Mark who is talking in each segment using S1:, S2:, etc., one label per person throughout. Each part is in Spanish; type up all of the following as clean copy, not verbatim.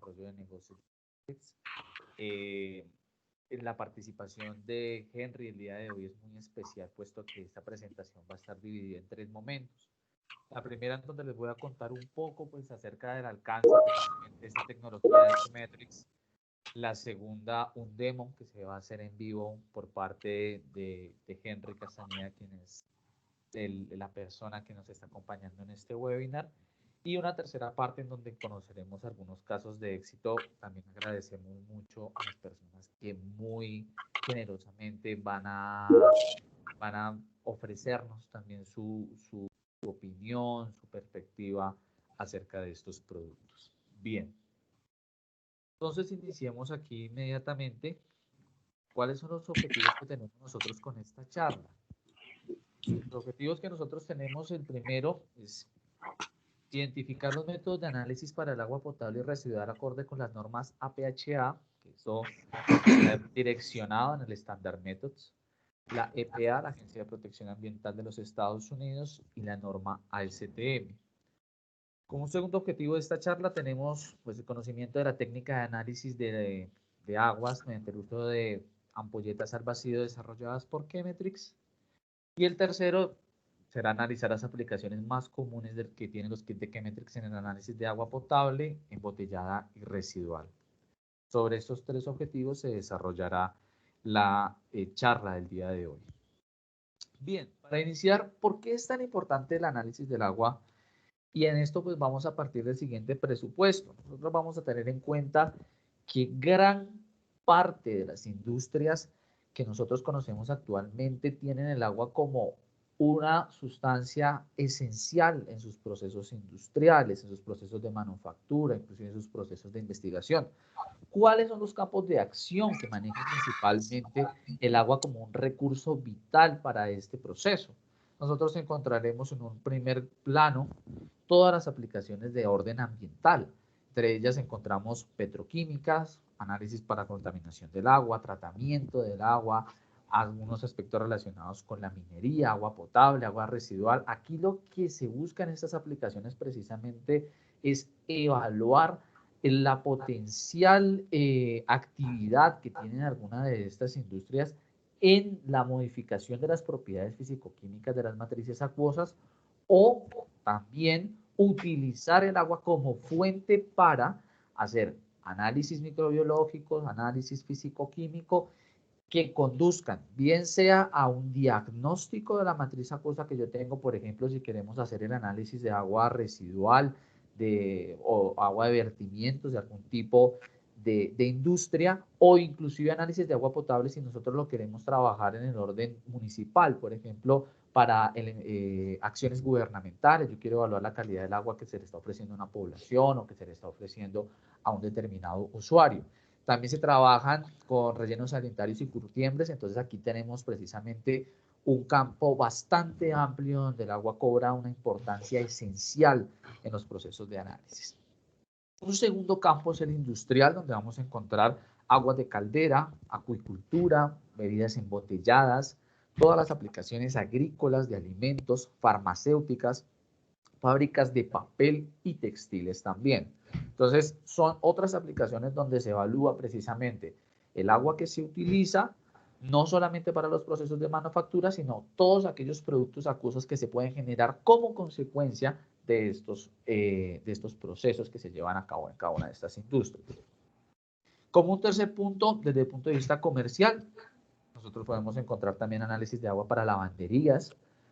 S1: desarrollo de negocios. Eh, la participación de Henry el día de hoy es muy especial, puesto que esta presentación va a estar dividida en tres momentos. La primera en donde les voy a contar un poco pues, acerca del alcance de esta tecnología de Ecometrics. La segunda, un demo que se va a hacer en vivo por parte de Henry Castañeda, quien es la persona que nos está acompañando en este webinar. Y una tercera parte en donde conoceremos algunos casos de éxito. También agradecemos mucho a las personas que muy generosamente van a ofrecernos también su opinión, su perspectiva acerca de estos productos. Bien, entonces iniciemos aquí inmediatamente. ¿Cuáles son los objetivos que tenemos nosotros con esta charla? Los objetivos que nosotros tenemos, el primero es identificar los métodos de análisis para el agua potable y residual acorde con las normas APHA, que eso está direccionado en el Standard Methods, la EPA, la Agencia de Protección Ambiental de los Estados Unidos, y la norma ASTM. Como segundo objetivo de esta charla tenemos pues, el conocimiento de la técnica de análisis de aguas mediante el uso de ampolletas al vacío desarrolladas por Chemetrix. Y el tercero será analizar las aplicaciones más comunes que tienen los kits de Chemetrix en el análisis de agua potable, embotellada y residual. Sobre estos tres objetivos se desarrollará la charla del día de hoy. Bien, para iniciar, ¿por qué es tan importante el análisis del agua? Y en esto pues vamos a partir del siguiente presupuesto. Nosotros vamos a tener en cuenta que gran parte de las industrias que nosotros conocemos actualmente tienen el agua como una sustancia esencial en sus procesos industriales, en sus procesos de manufactura, inclusive en sus procesos de investigación. ¿Cuáles son los campos de acción que manejan principalmente el agua como un recurso vital para este proceso? Nosotros encontraremos en un primer plano todas las aplicaciones de orden ambiental. Entre ellas encontramos petroquímicas, análisis para contaminación del agua, tratamiento del agua, algunos aspectos relacionados con la minería, agua potable, agua residual. Aquí lo que se busca en estas aplicaciones precisamente es evaluar la potencial actividad que tienen algunas de estas industrias en la modificación de las propiedades físico-químicas de las matrices acuosas o también utilizar el agua como fuente para hacer análisis microbiológicos, análisis físico-químico que conduzcan bien sea a un diagnóstico de la matriz acuosa que yo tengo, por ejemplo, si queremos hacer el análisis de agua residual o agua de vertimientos de algún tipo de industria, o inclusive análisis de agua potable si nosotros lo queremos trabajar en el orden municipal, por ejemplo, para acciones gubernamentales. Yo quiero evaluar la calidad del agua que se le está ofreciendo a una población o que se le está ofreciendo a un determinado usuario. También se trabajan con rellenos sanitarios y curtiembres, entonces aquí tenemos precisamente un campo bastante amplio donde el agua cobra una importancia esencial en los procesos de análisis. Un segundo campo es el industrial, donde vamos a encontrar aguas de caldera, acuicultura, bebidas embotelladas, todas las aplicaciones agrícolas, de alimentos, farmacéuticas, fábricas de papel y textiles también. Entonces, son otras aplicaciones donde se evalúa precisamente el agua que se utiliza, no solamente para los procesos de manufactura, sino todos aquellos productos acuosos que se pueden generar como consecuencia de estos procesos que se llevan a cabo en cada una de estas industrias. Como un tercer punto, desde el punto de vista comercial, nosotros podemos encontrar también análisis de agua para lavanderías,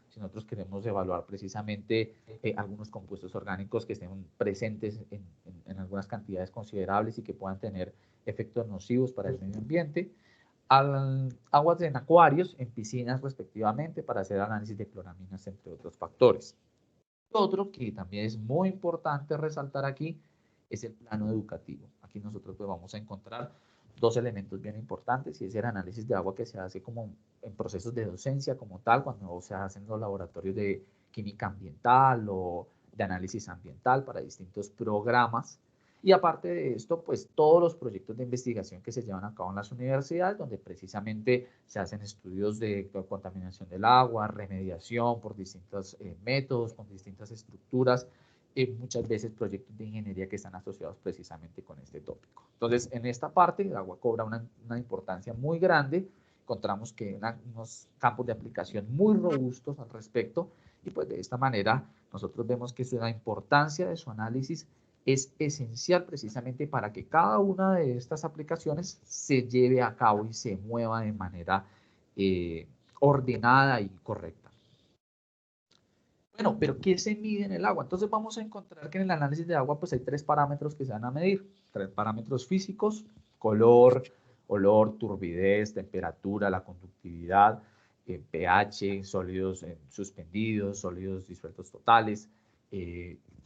S1: si nosotros queremos evaluar precisamente algunos compuestos orgánicos que estén presentes en algunas cantidades considerables y que puedan tener efectos nocivos para el medio ambiente. Aguas en acuarios, en piscinas respectivamente, para hacer análisis de cloraminas, entre otros factores. Otro que también es muy importante resaltar aquí es el plano educativo. Aquí nosotros pues vamos a encontrar dos elementos bien importantes y es el análisis de agua que se hace como en procesos de docencia como tal, cuando se hacen los laboratorios de química ambiental o de análisis ambiental para distintos programas. Y aparte de esto, pues todos los proyectos de investigación que se llevan a cabo en las universidades, donde precisamente se hacen estudios de contaminación del agua, remediación por distintos métodos, con distintas estructuras muchas veces proyectos de ingeniería que están asociados precisamente con este tópico. Entonces, en esta parte, el agua cobra una importancia muy grande. Encontramos que unos campos de aplicación muy robustos al respecto, y pues de esta manera nosotros vemos que la importancia de su análisis es esencial precisamente para que cada una de estas aplicaciones se lleve a cabo y se mueva de manera ordenada y correcta. Bueno, pero ¿qué se mide en el agua? Entonces vamos a encontrar que en el análisis de agua pues hay 3 parámetros que se van a medir. 3 parámetros físicos: color, olor, turbidez, temperatura, la conductividad, pH, sólidos suspendidos, sólidos disueltos totales.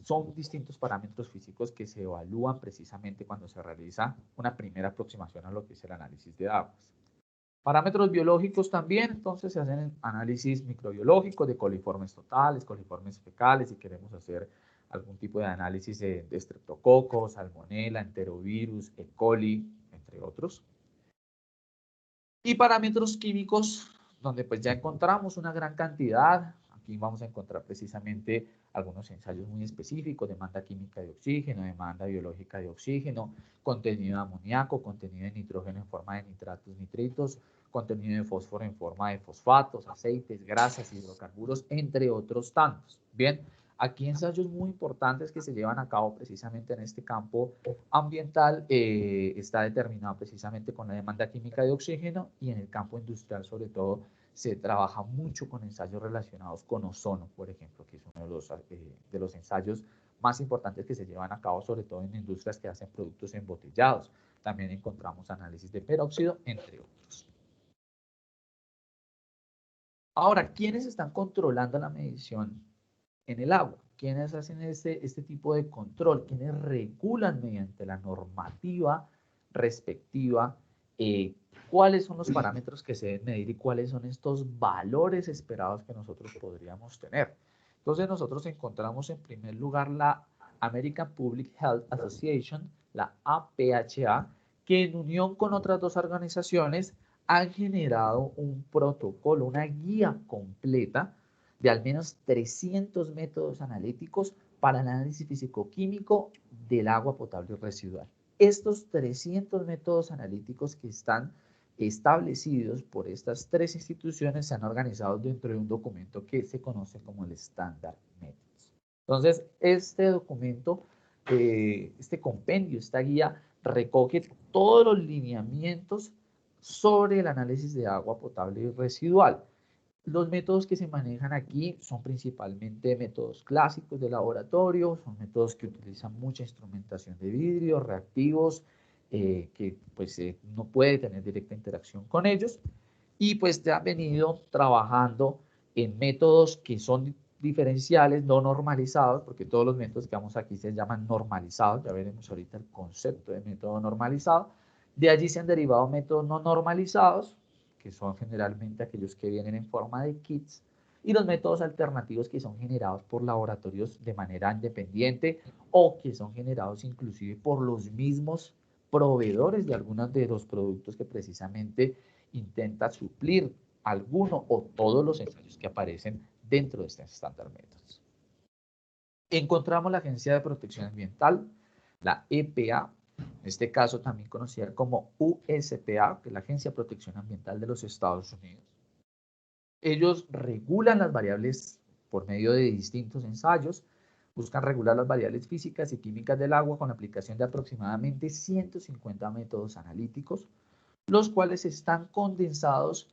S1: Son distintos parámetros físicos que se evalúan precisamente cuando se realiza una primera aproximación a lo que es el análisis de aguas. Parámetros biológicos también, entonces se hacen análisis microbiológicos de coliformes totales, coliformes fecales, si queremos hacer algún tipo de análisis de estreptococos, salmonella, enterovirus, E. coli, entre otros. Y parámetros químicos, donde pues ya encontramos una gran cantidad. Aquí vamos a encontrar precisamente algunos ensayos muy específicos: demanda química de oxígeno, demanda biológica de oxígeno, contenido de amoníaco, contenido de nitrógeno en forma de nitratos, nitritos, contenido de fósforo en forma de fosfatos, aceites, grasas, hidrocarburos, entre otros tantos. Bien, aquí ensayos muy importantes que se llevan a cabo precisamente en este campo ambiental. Está determinado precisamente con la demanda química de oxígeno, y en el campo industrial sobre todo se trabaja mucho con ensayos relacionados con ozono, por ejemplo, que es uno de los ensayos más importantes que se llevan a cabo, sobre todo en industrias que hacen productos embotellados. También encontramos análisis de peróxido, entre otros. Ahora, ¿quiénes están controlando la medición en el agua? ¿Quiénes hacen este tipo de control? ¿Quiénes regulan mediante la normativa respectiva cuáles son los parámetros que se deben medir y cuáles son estos valores esperados que nosotros podríamos tener? Entonces nosotros encontramos en primer lugar la American Public Health Association, la APHA, que en unión con otras 2 organizaciones han generado un protocolo, una guía completa de al menos 300 métodos analíticos para el análisis físico-químico del agua potable residual. Estos 300 métodos analíticos que están establecidos por estas 3 instituciones se han organizado dentro de un documento que se conoce como el Standard Methods. Entonces, este documento, este compendio, esta guía, recoge todos los lineamientos sobre el análisis de agua potable y residual. Los métodos que se manejan aquí son principalmente métodos clásicos de laboratorio, son métodos que utilizan mucha instrumentación de vidrio, reactivos, que pues no puede tener directa interacción con ellos, y pues se han venido trabajando en métodos que son diferenciales, no normalizados, porque todos los métodos que vamos aquí se llaman normalizados. Ya veremos ahorita el concepto de método normalizado. De allí se han derivado métodos no normalizados, que son generalmente aquellos que vienen en forma de kits, y los métodos alternativos, que son generados por laboratorios de manera independiente o que son generados inclusive por los mismos proveedores de algunos de los productos que precisamente intenta suplir alguno o todos los ensayos que aparecen dentro de este Standard Methods. Encontramos la Agencia de Protección Ambiental, la EPA, en este caso también conocida como USPA, que es la Agencia de Protección Ambiental de los Estados Unidos. Ellos regulan las variables por medio de distintos ensayos, buscan regular las variables físicas y químicas del agua con la aplicación de aproximadamente 150 métodos analíticos, los cuales están condensados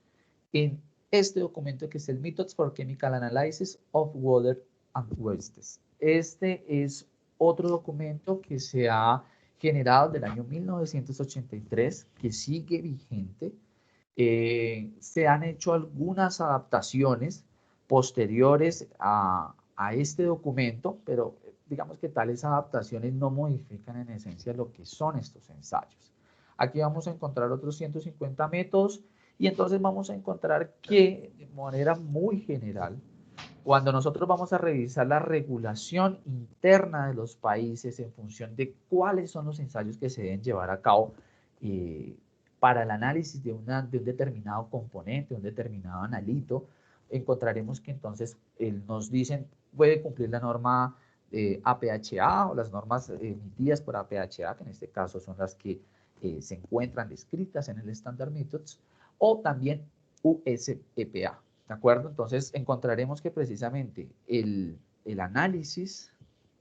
S1: en este documento que es el Methods for Chemical Analysis of Water and Wastes. Este es otro documento que se ha generado del año 1983, que sigue vigente. Se han hecho algunas adaptaciones posteriores a este documento, pero digamos que tales adaptaciones no modifican en esencia lo que son estos ensayos. Aquí vamos a encontrar otros 150 métodos, y entonces vamos a encontrar que de manera muy general, cuando nosotros vamos a revisar la regulación interna de los países en función de cuáles son los ensayos que se deben llevar a cabo para el análisis de un determinado componente, un determinado analito, encontraremos que entonces nos dicen puede cumplir la norma APHA o las normas emitidas por APHA, que en este caso son las que se encuentran descritas en el Standard Methods, o también USEPA, ¿de acuerdo? Entonces encontraremos que precisamente el análisis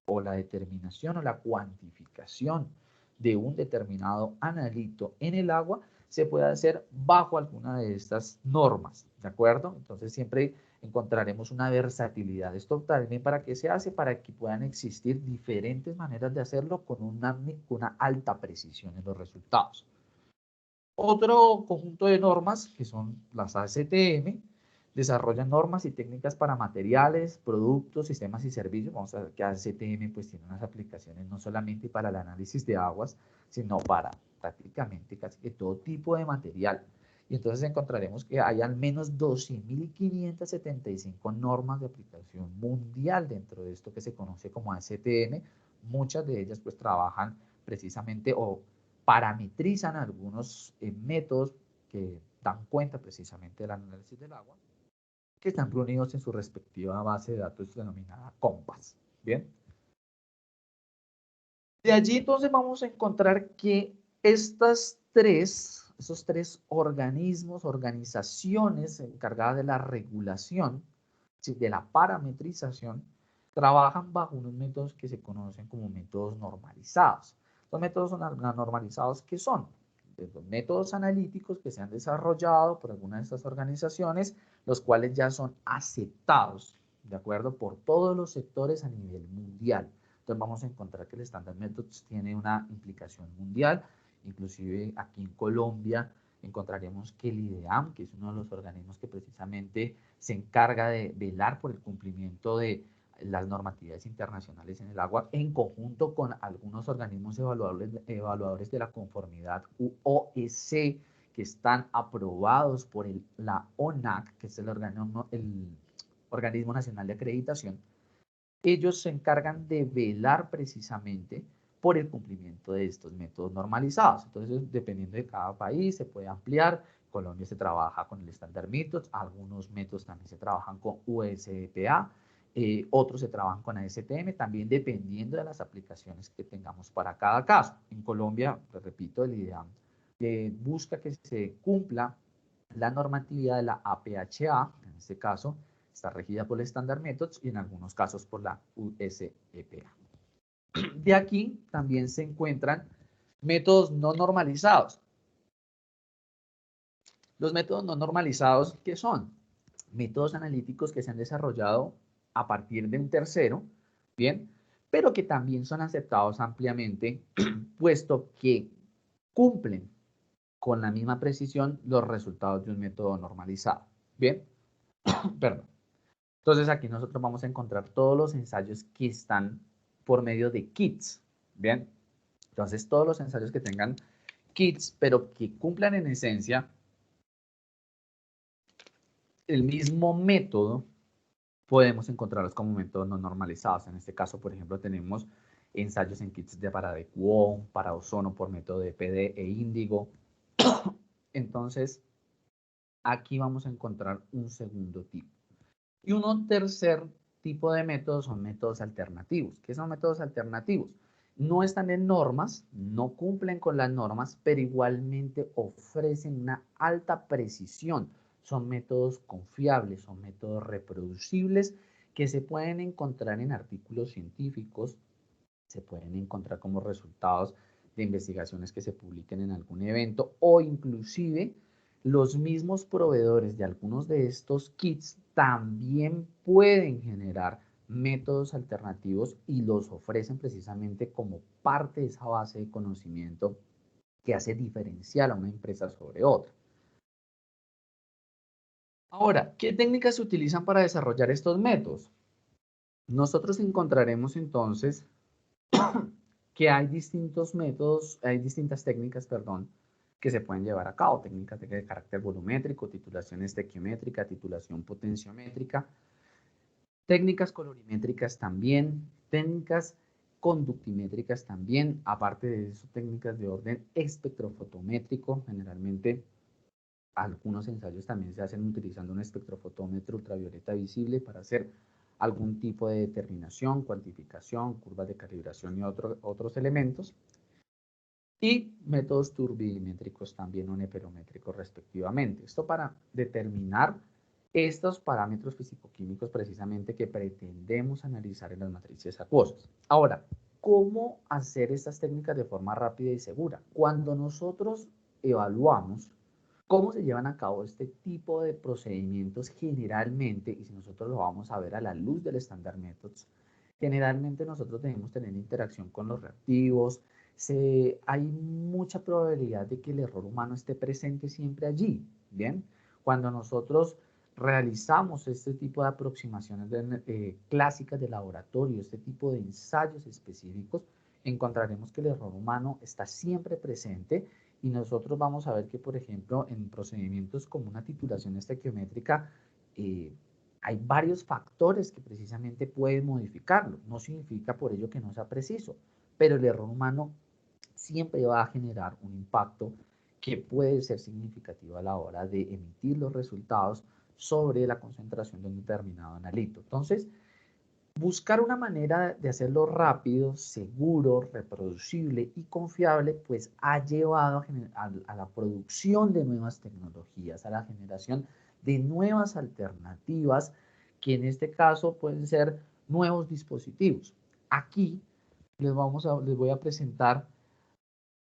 S1: o la determinación o la cuantificación de un determinado analito en el agua se puede hacer bajo alguna de estas normas, ¿de acuerdo? Entonces siempre encontraremos una versatilidad. Esto también para qué se hace, para que puedan existir diferentes maneras de hacerlo con una alta precisión en los resultados. Otro conjunto de normas, que son las ASTM, desarrollan normas y técnicas para materiales, productos, sistemas y servicios. Vamos a ver que ASTM pues tiene unas aplicaciones no solamente para el análisis de aguas, sino para prácticamente casi que todo tipo de material. Y entonces encontraremos que hay al menos 12.575 normas de aplicación mundial dentro de esto que se conoce como ASTM. Muchas de ellas pues trabajan precisamente o parametrizan algunos métodos que dan cuenta precisamente del análisis del agua, que están reunidos en su respectiva base de datos denominada COMPAS. Bien. De allí entonces vamos a encontrar que esos tres organismos, organizaciones encargadas de la regulación, de la parametrización, trabajan bajo unos métodos que se conocen como métodos normalizados. Los métodos normalizados, ¿qué son? Los métodos analíticos que se han desarrollado por alguna de estas organizaciones, los cuales ya son aceptados, ¿de acuerdo?, por todos los sectores a nivel mundial. Entonces vamos a encontrar que el Standard Methods tiene una implicación mundial, inclusive aquí en Colombia encontraremos que el IDEAM, que es uno de los organismos que precisamente se encarga de velar por el cumplimiento de las normatividades internacionales en el agua, en conjunto con algunos organismos evaluadores de la conformidad UOEC, que están aprobados por la ONAC, que es el organismo nacional de acreditación. Ellos se encargan de velar precisamente por el cumplimiento de estos métodos normalizados. Entonces, dependiendo de cada país, se puede ampliar. Colombia se trabaja con el Standard Methods, algunos métodos también se trabajan con USEPA, otros se trabajan con ASTM, también dependiendo de las aplicaciones que tengamos para cada caso. En Colombia, pues, repito, el IDEAM busca que se cumpla la normatividad de la APHA, en este caso, está regida por el Standard Methods y en algunos casos por la USEPA. De aquí también se encuentran métodos no normalizados. Los métodos no normalizados, ¿qué son? Métodos analíticos que se han desarrollado a partir de un tercero, ¿bien? Pero que también son aceptados ampliamente, puesto que cumplen con la misma precisión los resultados de un método normalizado, ¿bien? Perdón. Entonces aquí nosotros vamos a encontrar todos los ensayos que están por medio de kits, ¿bien? Entonces todos los ensayos que tengan kits, pero que cumplan en esencia el mismo método, podemos encontrarlos como métodos no normalizados. En este caso, por ejemplo, tenemos ensayos en kits para DeQuon, para ozono por método de PD e índigo. Entonces, aquí vamos a encontrar un segundo tipo. Y un tercer tipo de métodos son métodos alternativos. ¿Qué son métodos alternativos? No están en normas, no cumplen con las normas, pero igualmente ofrecen una alta precisión. Son métodos confiables, son métodos reproducibles que se pueden encontrar en artículos científicos, se pueden encontrar como resultados de investigaciones que se publiquen en algún evento o inclusive los mismos proveedores de algunos de estos kits también pueden generar métodos alternativos y los ofrecen precisamente como parte de esa base de conocimiento que hace diferencial a una empresa sobre otra. Ahora, ¿qué técnicas se utilizan para desarrollar estos métodos? Nosotros encontraremos entonces que hay distintos métodos, hay distintas técnicas, perdón, que se pueden llevar a cabo, técnicas de carácter volumétrico, titulación estequiométrica, titulación potenciométrica, técnicas colorimétricas también, técnicas conductimétricas también, aparte de eso, técnicas de orden espectrofotométrico, generalmente algunos ensayos también se hacen utilizando un espectrofotómetro ultravioleta visible para hacer
S2: algún tipo de determinación, cuantificación, curvas de calibración y otros elementos. Y métodos turbidimétricos también o neperométricos respectivamente. Esto para determinar estos parámetros fisicoquímicos precisamente que pretendemos analizar en las matrices acuosas. Ahora, ¿cómo hacer estas técnicas de forma rápida y segura? Cuando nosotros evaluamos cómo se llevan a cabo este tipo de procedimientos generalmente, y si nosotros lo vamos a ver a la luz del Standard Methods, generalmente nosotros debemos tener interacción con los reactivos, hay mucha probabilidad de que el error humano esté presente siempre allí, ¿bien? Cuando nosotros realizamos este tipo de aproximaciones clásicas de laboratorio, este tipo de ensayos específicos, encontraremos que el error humano está siempre presente y nosotros vamos a ver que, por ejemplo, en procedimientos como una titulación estequiométrica, hay varios factores que precisamente pueden modificarlo. No significa por ello que no sea preciso, pero el error humano siempre va a generar un impacto que puede ser significativo a la hora de emitir los resultados sobre la concentración de un determinado analito. Entonces, buscar una manera de hacerlo rápido, seguro, reproducible y confiable, pues ha llevado a la producción de nuevas tecnologías, a la generación de nuevas alternativas, que en este caso pueden ser nuevos dispositivos. Aquí les voy a presentar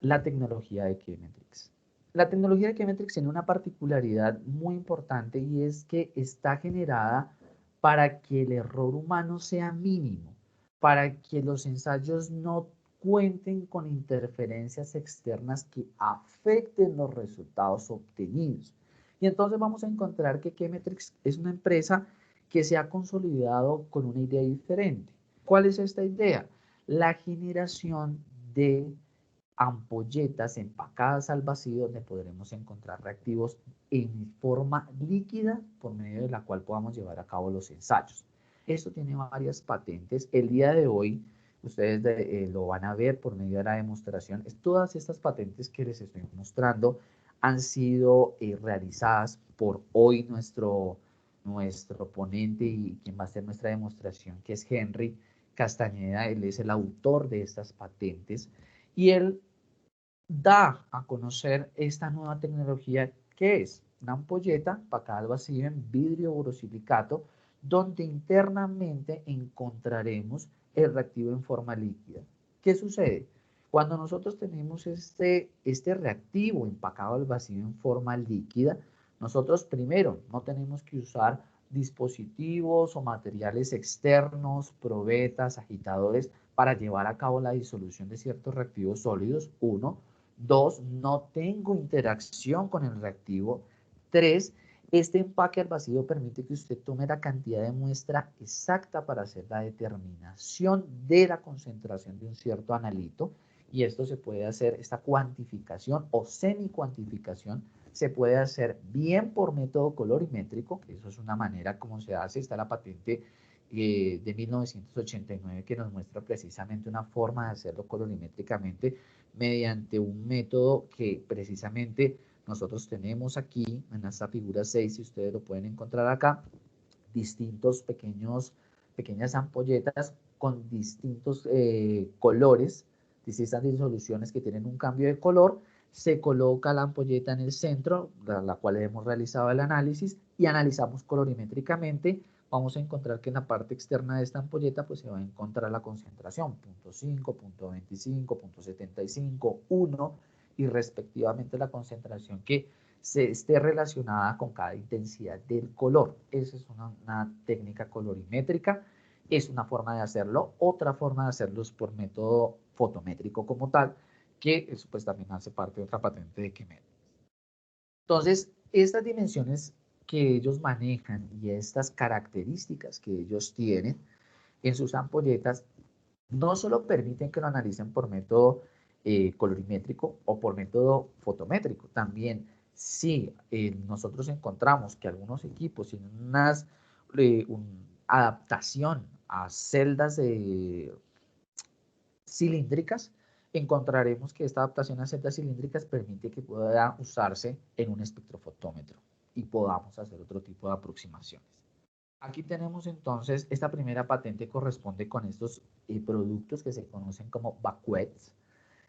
S2: la tecnología de Chemetrix. La tecnología de Chemetrix tiene una particularidad muy importante y es que está generada para que el error humano sea mínimo, para que los ensayos no cuenten con interferencias externas que afecten los resultados obtenidos. Y entonces vamos a encontrar que Chemetrix es una empresa que se ha consolidado con una idea diferente. ¿Cuál es esta idea? La generación de ampolletas empacadas al vacío donde podremos encontrar reactivos en forma líquida por medio de la cual podamos llevar a cabo los ensayos. Esto tiene varias patentes. El día de hoy ustedes lo van a ver por medio de la demostración. Todas estas patentes que les estoy mostrando han sido realizadas por hoy nuestro ponente y quien va a hacer nuestra demostración, que es Henry Castañeda. Él es el autor de estas patentes y él da a conocer esta nueva tecnología que es una ampolleta empacada al vacío en vidrio borosilicato, donde internamente encontraremos el reactivo en forma líquida. ¿Qué sucede? Cuando nosotros tenemos este reactivo empacado al vacío en forma líquida, nosotros primero no tenemos que usar dispositivos o materiales externos, probetas, agitadores, para llevar a cabo la disolución de ciertos reactivos sólidos, uno. Dos, no tengo interacción con el reactivo. Tres, este empaque al vacío permite que usted tome la cantidad de muestra exacta para hacer la determinación de la concentración de un cierto analito. Y esto se puede hacer, esta cuantificación o semi-cuantificación, se puede hacer bien por método colorimétrico, que eso es una manera como se hace. Está la patente de 1989 que nos muestra precisamente una forma de hacerlo colorimétricamente mediante un método que precisamente nosotros tenemos aquí en esta figura 6, si ustedes lo pueden encontrar acá, distintos pequeñas ampolletas con distintos colores, distintas disoluciones que tienen un cambio de color. Se coloca la ampolleta en el centro, la cual hemos realizado el análisis, y analizamos colorimétricamente. Vamos a encontrar que en la parte externa de esta ampolleta pues se va a encontrar la concentración 0.5, 0.25, 0.75, 1 y respectivamente la concentración que se esté relacionada con cada intensidad del color. Esa es una técnica colorimétrica, es una forma de hacerlo. Otra forma de hacerlo es por método fotométrico como tal, que eso pues también hace parte de otra patente de Chemetrix. Entonces, estas dimensiones que ellos manejan y estas características que ellos tienen en sus ampolletas no solo permiten que lo analicen por método colorimétrico o por método fotométrico, también si nosotros encontramos que algunos equipos tienen una adaptación a celdas cilíndricas, encontraremos que esta adaptación a celdas cilíndricas permite que pueda usarse en un espectrofotómetro y podamos hacer otro tipo de aproximaciones. Aquí tenemos entonces, esta primera patente corresponde con estos productos que se conocen como baquets.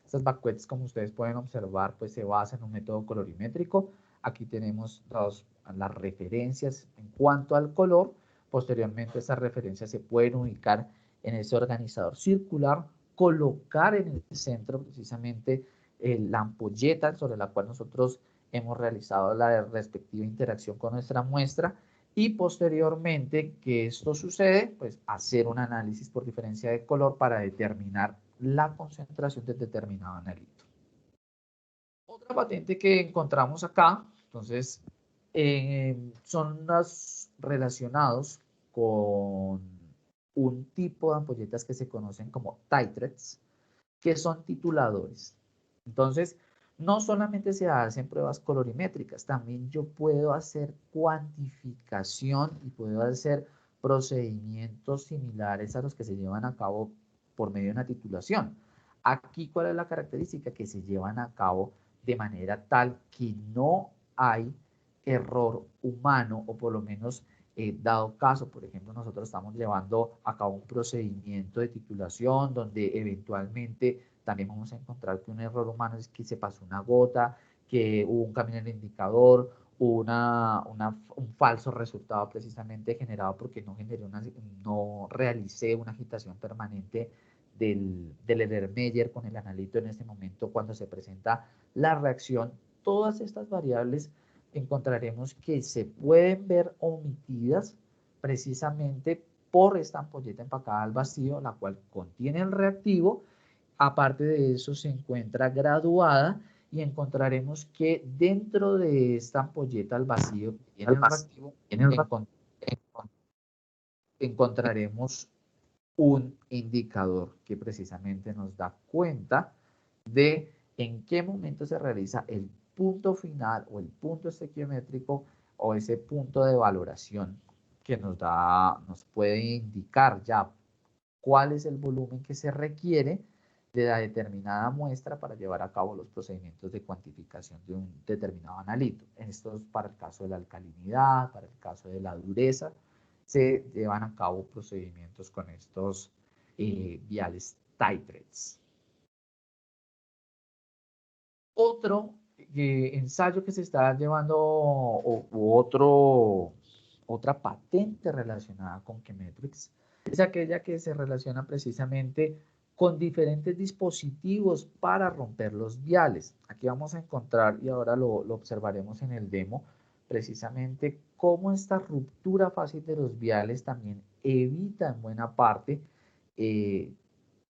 S2: Estas baquets, como ustedes pueden observar, pues se basan en un método colorimétrico. Aquí tenemos las referencias en cuanto al color. Posteriormente, estas referencias se pueden ubicar en ese organizador circular, colocar en el centro precisamente la ampolleta sobre la cual nosotros hemos realizado la respectiva interacción con nuestra muestra y posteriormente que esto sucede, pues hacer un análisis por diferencia de color para determinar la concentración de determinado analito. Otra patente que encontramos acá, entonces, son las relacionados con un tipo de ampolletas que se conocen como titrets, que son tituladores. Entonces, no solamente se hacen pruebas colorimétricas, también yo puedo hacer cuantificación y puedo hacer procedimientos similares a los que se llevan a cabo por medio de una titulación. Aquí, ¿cuál es la característica? Que se llevan a cabo de manera tal que no hay error humano o por lo menos dado caso, por ejemplo, nosotros estamos llevando a cabo un procedimiento de titulación donde eventualmente también vamos a encontrar que un error humano es que se pasó una gota, que hubo un cambio en el indicador, un falso resultado precisamente generado porque no realicé una agitación permanente del Erlenmeyer con el analito en este momento cuando se presenta la reacción. Todas estas variables encontraremos que se pueden ver omitidas precisamente por esta ampolleta empacada al vacío, la cual contiene el reactivo. Aparte de eso se encuentra graduada y encontraremos que dentro de esta ampolleta al vacío en el reactivo encontraremos un indicador que precisamente nos da cuenta de en qué momento se realiza el punto final o el punto estequiométrico o ese punto de valoración que nos puede indicar ya cuál es el volumen que se requiere de la determinada muestra para llevar a cabo los procedimientos de cuantificación de un determinado analito. Esto es para el caso de la alcalinidad, para el caso de la dureza, se llevan a cabo procedimientos con estos viales titrates. Otro ensayo que se está llevando, otra patente relacionada con Chemetrix, es aquella que se relaciona precisamente con diferentes dispositivos para romper los viales. Aquí vamos a encontrar, y ahora lo observaremos en el demo, precisamente cómo esta ruptura fácil de los viales también evita en buena parte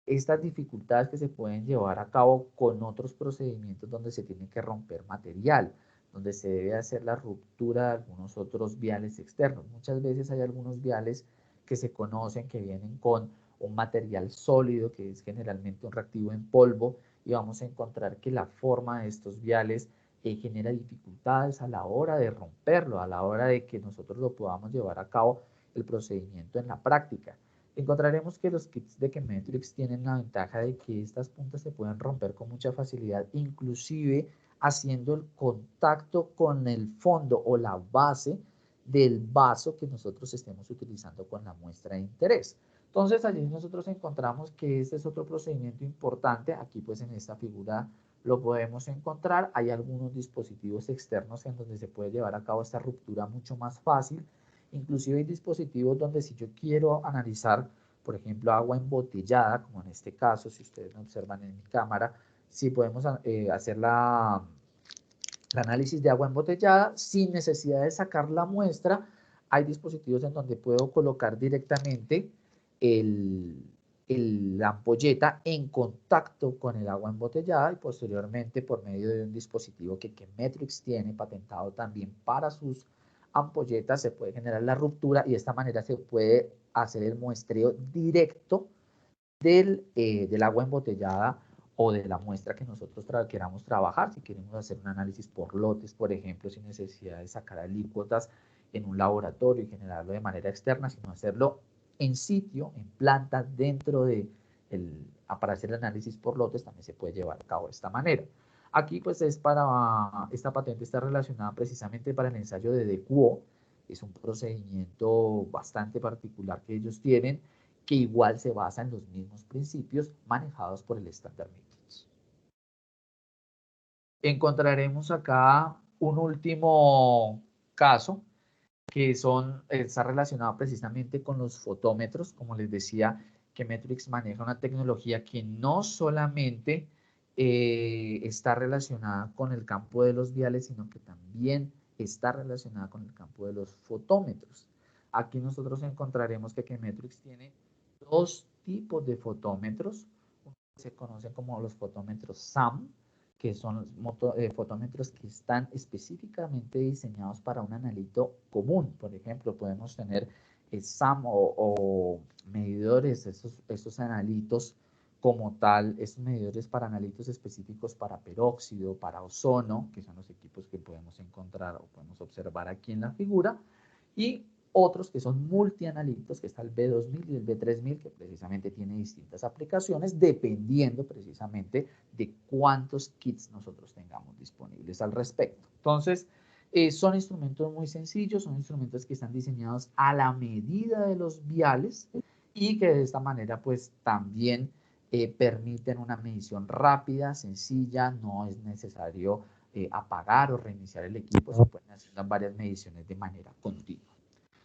S2: estas dificultades que se pueden llevar a cabo con otros procedimientos donde se tiene que romper material, donde se debe hacer la ruptura de algunos otros viales externos. Muchas veces hay algunos viales que se conocen que vienen con un material sólido, que es generalmente un reactivo en polvo, y vamos a encontrar que la forma de estos viales genera dificultades a la hora de romperlo, a la hora de que nosotros lo podamos llevar a cabo el procedimiento en la práctica. Encontraremos que los kits de Chemetrix tienen la ventaja de que estas puntas se pueden romper con mucha facilidad, inclusive haciendo el contacto con el fondo o la base del vaso que nosotros estemos utilizando con la muestra de interés. Entonces allí nosotros encontramos que este es otro procedimiento importante. Aquí pues en esta figura lo podemos encontrar. Hay algunos dispositivos externos en donde se puede llevar a cabo esta ruptura mucho más fácil. Inclusive hay dispositivos donde si yo quiero analizar, por ejemplo, agua embotellada, como en este caso, si ustedes me observan en mi cámara, si podemos hacer el análisis de agua embotellada sin necesidad de sacar la muestra. Hay dispositivos en donde puedo colocar directamente la ampolleta en contacto con el agua embotellada y posteriormente por medio de un dispositivo que Chemetrix tiene patentado también para sus ampolletas se puede generar la ruptura y de esta manera se puede hacer el muestreo directo del agua embotellada o de la muestra que nosotros queramos trabajar. Si queremos hacer un análisis por lotes, por ejemplo, sin necesidad de sacar alícuotas en un laboratorio y generarlo de manera externa, sino hacerlo en sitio, en planta, dentro de para hacer el análisis por lotes, también se puede llevar a cabo de esta manera. Aquí pues esta patente está relacionada precisamente para el ensayo de DeQuo, es un procedimiento bastante particular que ellos tienen, que igual se basa en los mismos principios manejados por el estándar MIPS. Encontraremos acá un último caso que está relacionado precisamente con los fotómetros. Como les decía, que Metrix maneja una tecnología que no solamente está relacionada con el campo de los viales, sino que también está relacionada con el campo de los fotómetros. Aquí nosotros encontraremos que Metrix tiene dos tipos de fotómetros. Uno que se conocen como los fotómetros SAM, que son fotómetros que están específicamente diseñados para un analito común. Por ejemplo, podemos tener SAM o medidores, esos analitos como tal, esos medidores para analitos específicos para peróxido, para ozono, que son los equipos que podemos encontrar o podemos observar aquí en la figura, y otros que son multianalitos, que está el B2000 y el B3000, que precisamente tiene distintas aplicaciones, dependiendo precisamente de cuántos kits nosotros tengamos disponibles al respecto. Entonces, son instrumentos muy sencillos, son instrumentos que están diseñados a la medida de los viales y que de esta manera pues también permiten una medición rápida, sencilla, no es necesario apagar o reiniciar el equipo, se pueden hacer varias mediciones de manera continua.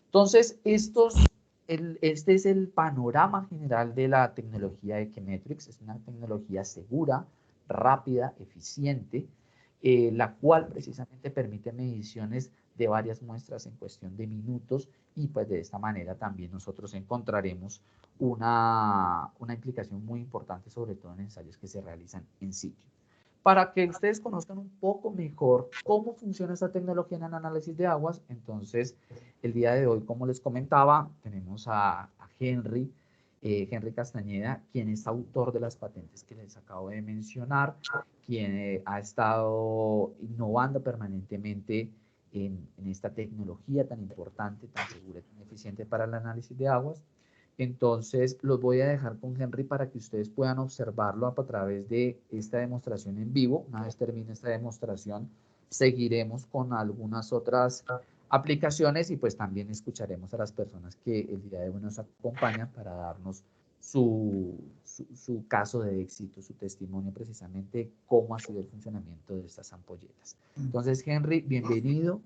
S2: Entonces, este es el panorama general de la tecnología de Chemetrix. Es una tecnología segura, rápida, eficiente, la cual precisamente permite mediciones de varias muestras en cuestión de minutos y pues de esta manera también nosotros encontraremos una implicación muy importante, sobre todo en ensayos que se realizan en sitio. Para que ustedes conozcan un poco mejor cómo funciona esta tecnología en el análisis de aguas, entonces el día de hoy, como les comentaba, tenemos a Henry Castañeda, quien es autor de las patentes que les acabo de mencionar, quien ha estado innovando permanentemente en esta tecnología tan importante, tan segura y tan eficiente para el análisis de aguas. Entonces, los voy a dejar con Henry para que ustedes puedan observarlo a través de esta demostración en vivo. Una vez termine esta demostración, seguiremos con algunas otras aplicaciones y pues también escucharemos a las personas que el día de hoy nos acompañan para darnos su caso de éxito, su testimonio precisamente, cómo ha sido el funcionamiento de estas ampolletas. Entonces, Henry, bienvenido.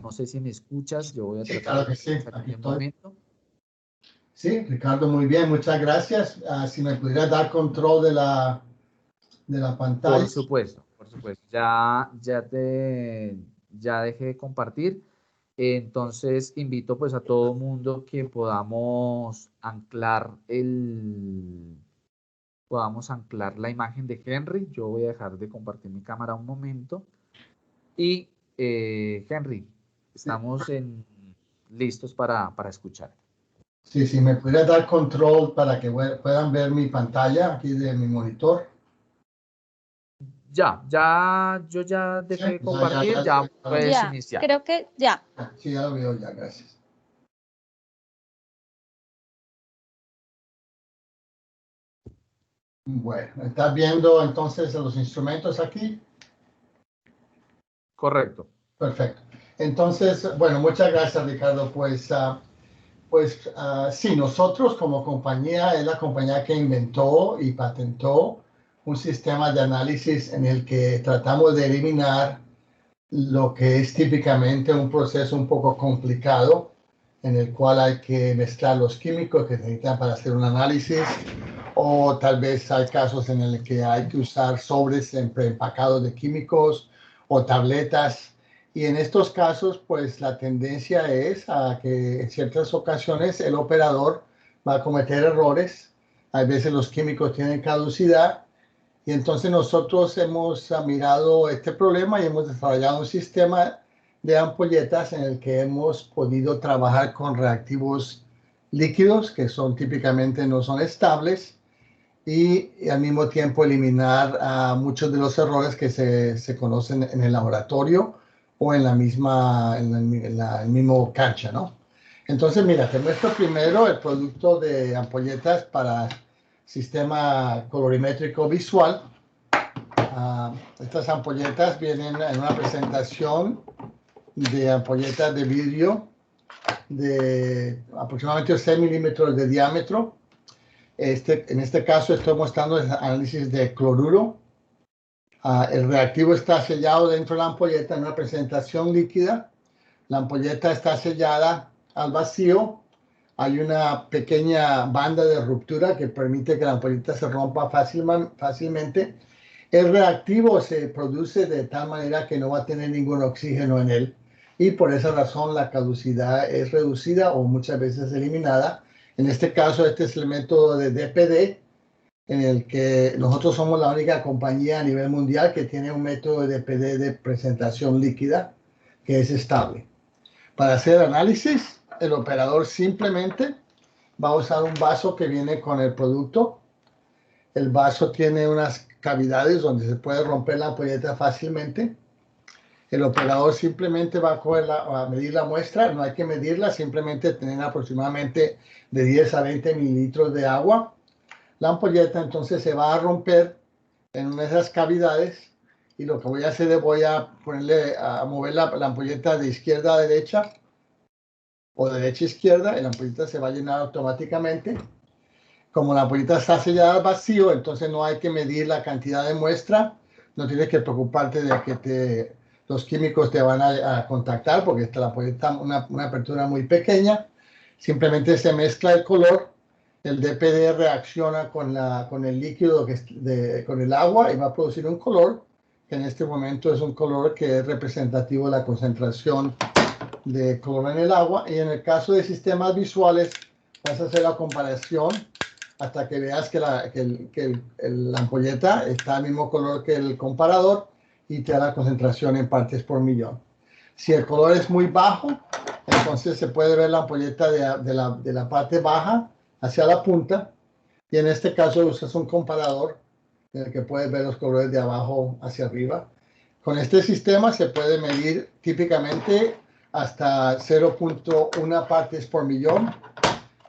S2: No sé si me escuchas, yo voy a tratar
S3: claro que sí,
S2: aquí un momento.
S3: Sí, Ricardo, muy bien, muchas gracias. Si me pudiera dar control de la pantalla.
S2: Por supuesto, por supuesto. Ya dejé de compartir. Entonces invito pues a todo mundo que podamos anclar la imagen de Henry. Yo voy a dejar de compartir mi cámara un momento. Y Henry, estamos listos para escuchar.
S3: Sí, sí, me pudiera dar control para que puedan ver mi pantalla aquí de mi monitor.
S2: Yo ya dejé de compartir, ya puedes iniciar.
S4: Creo que ya.
S3: Sí, ya lo veo ya, gracias. Bueno, ¿estás viendo entonces los instrumentos aquí?
S2: Correcto.
S3: Perfecto. Entonces, bueno, muchas gracias, Ricardo. Sí, nosotros como compañía es la compañía que inventó y patentó un sistema de análisis en el que tratamos de eliminar lo que es típicamente un proceso un poco complicado, en el cual hay que mezclar los químicos que se necesitan para hacer un análisis, o tal vez hay casos en el que hay que usar sobres preempacados de químicos o tabletas. Y en estos casos, pues la tendencia es a que en ciertas ocasiones el operador va a cometer errores. A veces los químicos tienen caducidad. Y entonces nosotros hemos mirado este problema y hemos desarrollado un sistema de ampolletas en el que hemos podido trabajar con reactivos líquidos que típicamente no son estables y al mismo tiempo eliminar muchos de los errores que se conocen en el laboratorio o en la misma cancha, ¿no? Entonces, mira, te muestro primero el producto de ampolletas para sistema colorimétrico visual. Estas ampolletas vienen en una presentación de ampolletas de vidrio de aproximadamente 6 milímetros de diámetro. En este caso estoy mostrando el análisis de cloruro. El reactivo está sellado dentro de la ampolleta en una presentación líquida. La ampolleta está sellada al vacío. Hay una pequeña banda de ruptura que permite que la ampolleta se rompa fácilmente. El reactivo se produce de tal manera que no va a tener ningún oxígeno en él y por esa razón la caducidad es reducida o muchas veces eliminada. En este caso, este es el método de DPD, en el que nosotros somos la única compañía a nivel mundial que tiene un método de DPD de presentación líquida que es estable. Para hacer análisis, el operador simplemente va a usar un vaso que viene con el producto. El vaso tiene unas cavidades donde se puede romper la ampolleta fácilmente. El operador simplemente va a medir la muestra, no hay que medirla, simplemente tener aproximadamente de 10 a 20 mililitros de agua. La ampolleta entonces se va a romper en una de esas cavidades y lo que voy a hacer es voy a mover la ampolleta de izquierda a derecha o de derecha a izquierda y la ampolleta se va a llenar automáticamente. Como la ampolleta está sellada al vacío, entonces no hay que medir la cantidad de muestra, no tienes que preocuparte de que los químicos te van a contactar porque esta la ampolleta una apertura muy pequeña. Simplemente se mezcla el color, el DPD reacciona con el líquido, con el agua y va a producir un color, que en este momento es un color que es representativo de la concentración de cloro en el agua. Y en el caso de sistemas visuales, vas a hacer la comparación hasta que veas que la ampolleta está al mismo color que el comparador y te da la concentración en partes por millón. Si el color es muy bajo, entonces se puede ver la ampolleta de la parte baja hacia la punta y en este caso usas un comparador en el que puedes ver los colores de abajo hacia arriba. Con este sistema se puede medir típicamente hasta 0.1 partes por millón.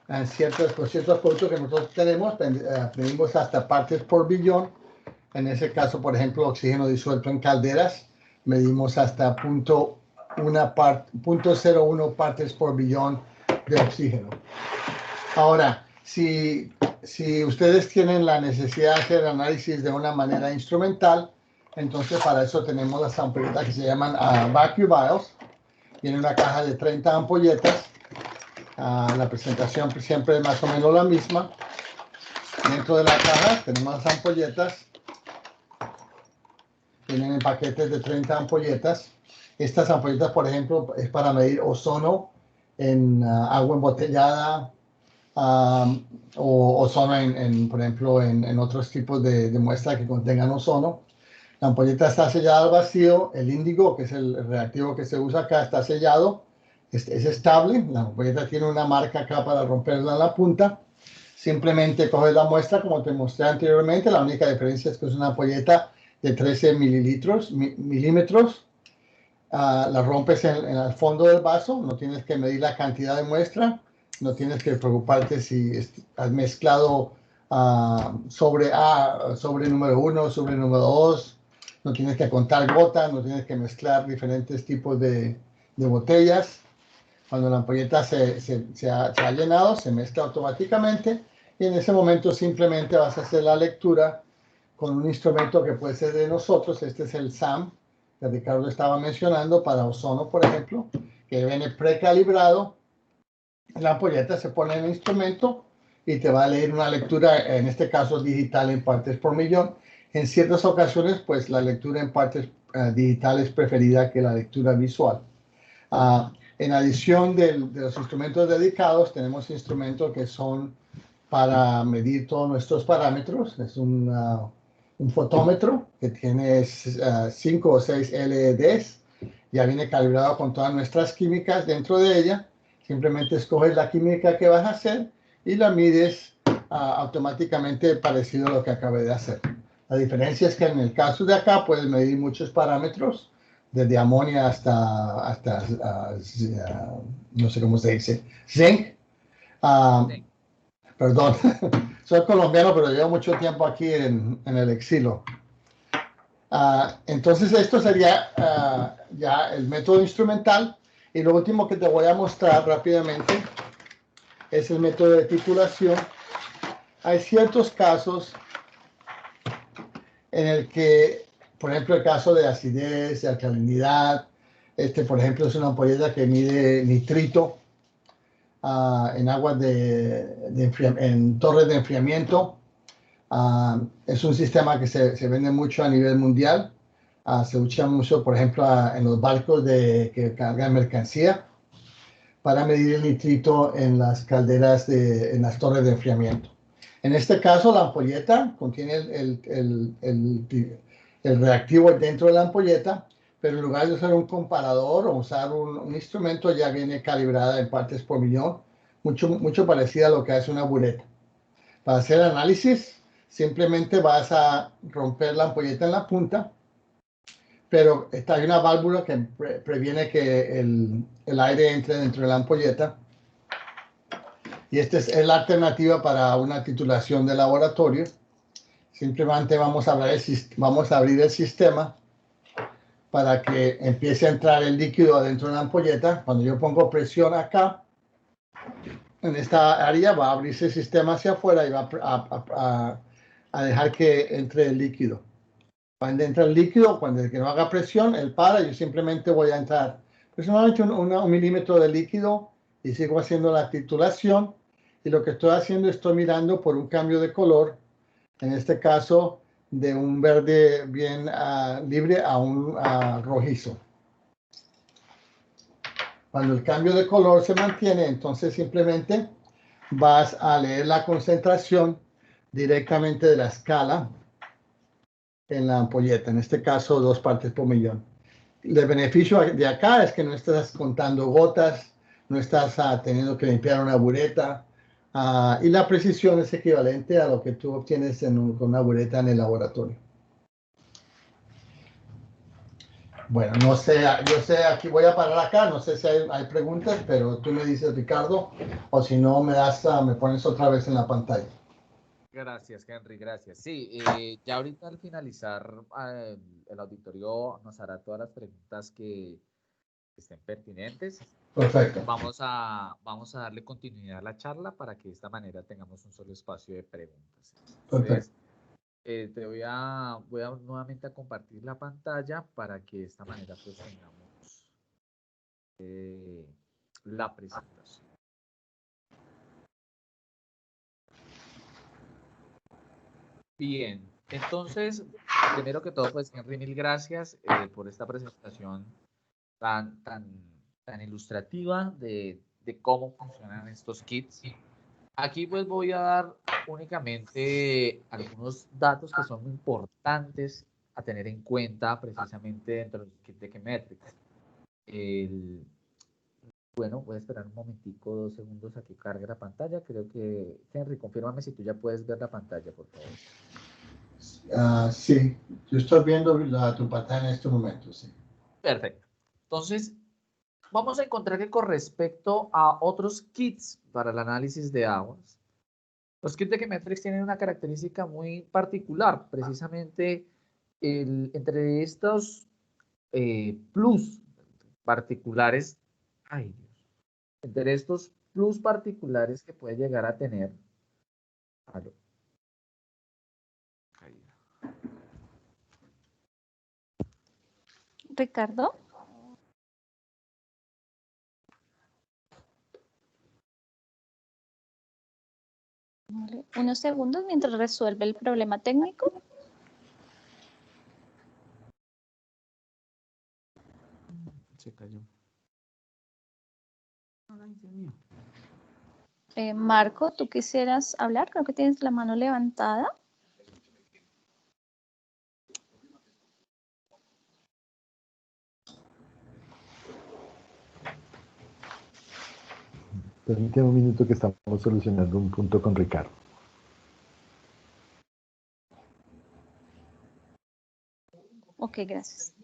S3: En ciertos productos que nosotros tenemos, medimos hasta partes por billón. En ese caso, por ejemplo, oxígeno disuelto en calderas, medimos hasta 0.01 partes por billón de oxígeno. Ahora, si ustedes tienen la necesidad de hacer análisis de una manera instrumental, entonces para eso tenemos las ampolletas que se llaman vacuum vials. Tiene una caja de 30 ampolletas. La presentación siempre es más o menos la misma. Dentro de la caja tenemos las ampolletas. Vienen en paquetes de 30 ampolletas. Estas ampolletas, por ejemplo, es para medir ozono en agua embotellada o ozono, por ejemplo, en otros tipos de muestras que contengan ozono. La ampolleta está sellada al vacío. El índigo, que es el reactivo que se usa acá, está sellado. Es estable. La ampolleta tiene una marca acá para romperla en la punta. Simplemente coges la muestra como te mostré anteriormente. La única diferencia es que es una ampolleta de 13 milímetros. La rompes en el fondo del vaso. No tienes que medir la cantidad de muestra. No tienes que preocuparte si has mezclado sobre número 1, sobre número 2. No tienes que contar gotas. No tienes que mezclar diferentes tipos de botellas. Cuando la ampolleta se ha llenado, se mezcla automáticamente y en ese momento simplemente vas a hacer la lectura con un instrumento que puede ser de nosotros. Este es el SAM que Ricardo estaba mencionando para ozono, por ejemplo, que viene precalibrado. La ampolleta se pone en el instrumento y te va a leer una lectura, en este caso digital, en partes por millón. En ciertas ocasiones, pues la lectura en partes digital es preferida que la lectura visual. En adición de los instrumentos dedicados, tenemos instrumentos que son para medir todos nuestros parámetros. Es un fotómetro que tiene 5 o 6 LEDs. Ya viene calibrado con todas nuestras químicas dentro de ella. Simplemente escoges la química que vas a hacer y la mides automáticamente parecido a lo que acabé de hacer. La diferencia es que en el caso de acá puedes medir muchos parámetros, desde amonio hasta no sé cómo se dice, zinc. Perdón, soy colombiano, pero llevo mucho tiempo aquí en el exilio. Entonces esto sería ya el método instrumental. Y lo último que te voy a mostrar rápidamente es el método de titulación. Hay ciertos casos en el que, por ejemplo, el caso de acidez, de alcalinidad, por ejemplo, es una ampolleta que mide nitrito en aguas en torres de enfriamiento. Es un sistema que se vende mucho a nivel mundial. Se usa mucho, por ejemplo, en los barcos que cargan mercancía para medir el nitrito en las calderas, en las torres de enfriamiento. En este caso, la ampolleta contiene el reactivo dentro de la ampolleta, pero en lugar de usar un comparador o usar un instrumento, ya viene calibrada en partes por millón, mucho parecida a lo que hace una bureta. Para hacer análisis, simplemente vas a romper la ampolleta en la punta, pero hay una válvula que previene que el aire entre dentro de la ampolleta. Y esta es la alternativa para una titulación de laboratorio. Simplemente vamos a abrir el sistema para que empiece a entrar el líquido adentro de la ampolleta. Cuando yo pongo presión acá, en esta área va a abrirse el sistema hacia afuera y va a dejar que entre el líquido. Cuando entra el líquido, cuando el que no haga presión, él para, yo simplemente voy a entrar aproximadamente un milímetro de líquido y sigo haciendo la titulación. Y lo que estoy haciendo, estoy mirando por un cambio de color, en este caso de un verde bien libre a un rojizo. Cuando el cambio de color se mantiene, entonces simplemente vas a leer la concentración directamente de la escala en la ampolleta, en este caso 2 partes por millón. El beneficio de acá es que no estás contando gotas, no estás teniendo que limpiar una bureta, y la precisión es equivalente a lo que tú obtienes con una bureta en el laboratorio. Bueno, no sé, yo sé, aquí voy a parar acá, no sé si hay preguntas, pero tú me dices, Ricardo, o si no, me pones otra vez en la pantalla.
S1: Gracias, Henry, gracias. Sí, ya ahorita al finalizar el auditorio nos hará todas las preguntas que estén pertinentes.
S3: Perfecto.
S1: Vamos a darle continuidad a la charla para que de esta manera tengamos un solo espacio de preguntas. Entonces, voy a nuevamente a compartir la pantalla para que de esta manera pues tengamos la presentación. Bien, entonces, primero que todo, pues Henry, mil gracias por esta presentación tan ilustrativa de cómo funcionan estos kits. Aquí pues voy a dar únicamente algunos datos que son importantes a tener en cuenta precisamente dentro del kit de Chemetrix. Bueno, voy a esperar un momentico, 2 segundos a que cargue la pantalla. Creo que, Henry, confírmame si tú ya puedes ver la pantalla, por favor.
S3: Sí, yo estoy viendo tu pantalla en este momento, sí.
S1: Perfecto. Entonces, vamos a encontrar que con respecto a otros kits para el análisis de aguas, los kits de Chemetrix tienen una característica muy particular. Precisamente, entre estos plus particulares, ay Dios, entre estos plus particulares que puede llegar a tener,
S4: Ricardo. Vale, unos segundos mientras resuelve el problema técnico.
S1: Se cayó.
S4: Marco, ¿tú quisieras hablar? Creo que tienes la mano levantada.
S5: Permítame un minuto que estamos solucionando un punto con Ricardo.
S4: Ok, gracias.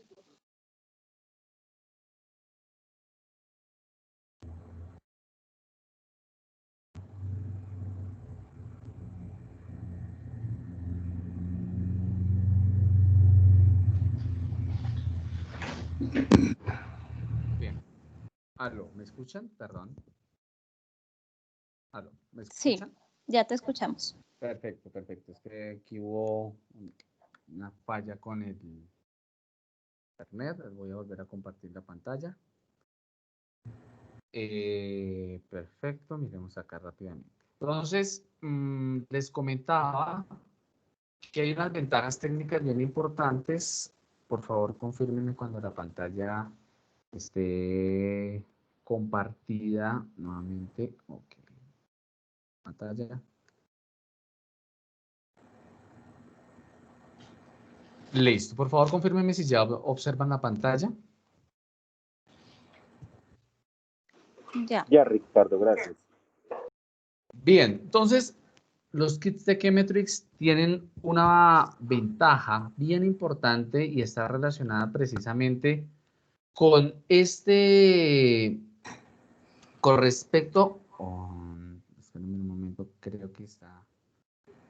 S2: Bien. Aló, ¿me escuchan? Perdón. Aló, ¿me
S4: Sí,
S2: escuchan?
S4: ya te escuchamos.
S2: Perfecto, perfecto. Es que aquí hubo una falla con el internet. Les voy a volver a compartir la pantalla. Perfecto, miremos acá rápidamente. Entonces, les comentaba que hay unas ventajas técnicas bien importantes. Por favor, confírmenme cuando la pantalla esté compartida nuevamente. Ok. Pantalla. Listo. Por favor, confírmenme si ya observan la pantalla.
S4: Ya.
S6: Ya, Ricardo, gracias.
S2: Bien, entonces los kits de Chemetrix tienen una ventaja bien importante y está relacionada precisamente con con respecto, espérenme un momento, creo que está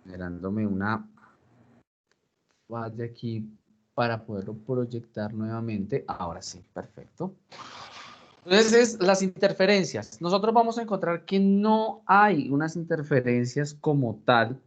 S2: generándome una falla aquí para poderlo proyectar nuevamente. Ahora sí, perfecto. Entonces, las interferencias. Nosotros vamos a encontrar que no hay unas interferencias como tal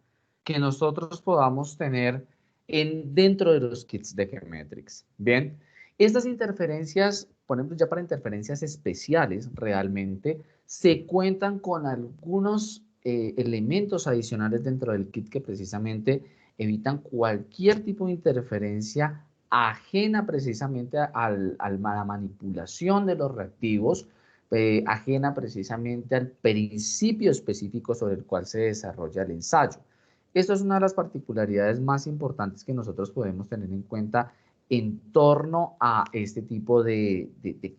S2: que nosotros podamos tener dentro de los kits de Chemetrix. Bien, estas interferencias, por ejemplo, ya para interferencias especiales, realmente se cuentan con algunos elementos adicionales dentro del kit que precisamente evitan cualquier tipo de interferencia ajena precisamente a la manipulación de los reactivos, ajena precisamente al principio específico sobre el cual se desarrolla el ensayo. Esto es una de las particularidades más importantes que nosotros podemos tener en cuenta en torno a este tipo de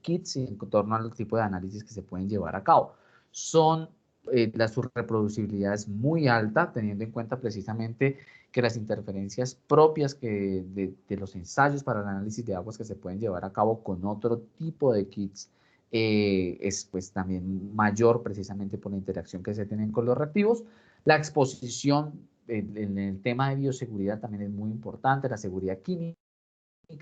S2: kits y en torno al tipo de análisis que se pueden llevar a cabo. Son su reproducibilidad es muy alta, teniendo en cuenta precisamente que las interferencias propias de los ensayos para el análisis de aguas que se pueden llevar a cabo con otro tipo de kits es pues también mayor precisamente por la interacción que se tienen con los reactivos. La exposición en el tema de bioseguridad también es muy importante, la seguridad química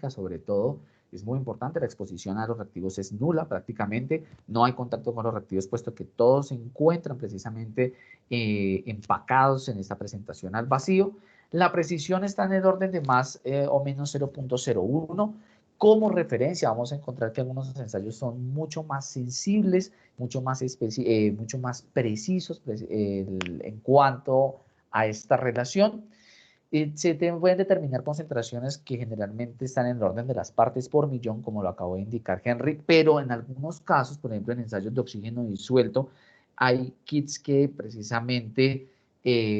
S2: sobre todo es muy importante, la exposición a los reactivos es nula prácticamente, no hay contacto con los reactivos puesto que todos se encuentran precisamente empacados en esta presentación al vacío. La precisión está en el orden de más o menos 0.01. Como referencia vamos a encontrar que algunos ensayos son mucho más sensibles, mucho más precisos en cuanto a esta relación. Se pueden determinar concentraciones que generalmente están en el orden de las partes por millón, como lo acabo de indicar Henry, pero en algunos casos, por ejemplo en ensayos de oxígeno disuelto, hay kits que precisamente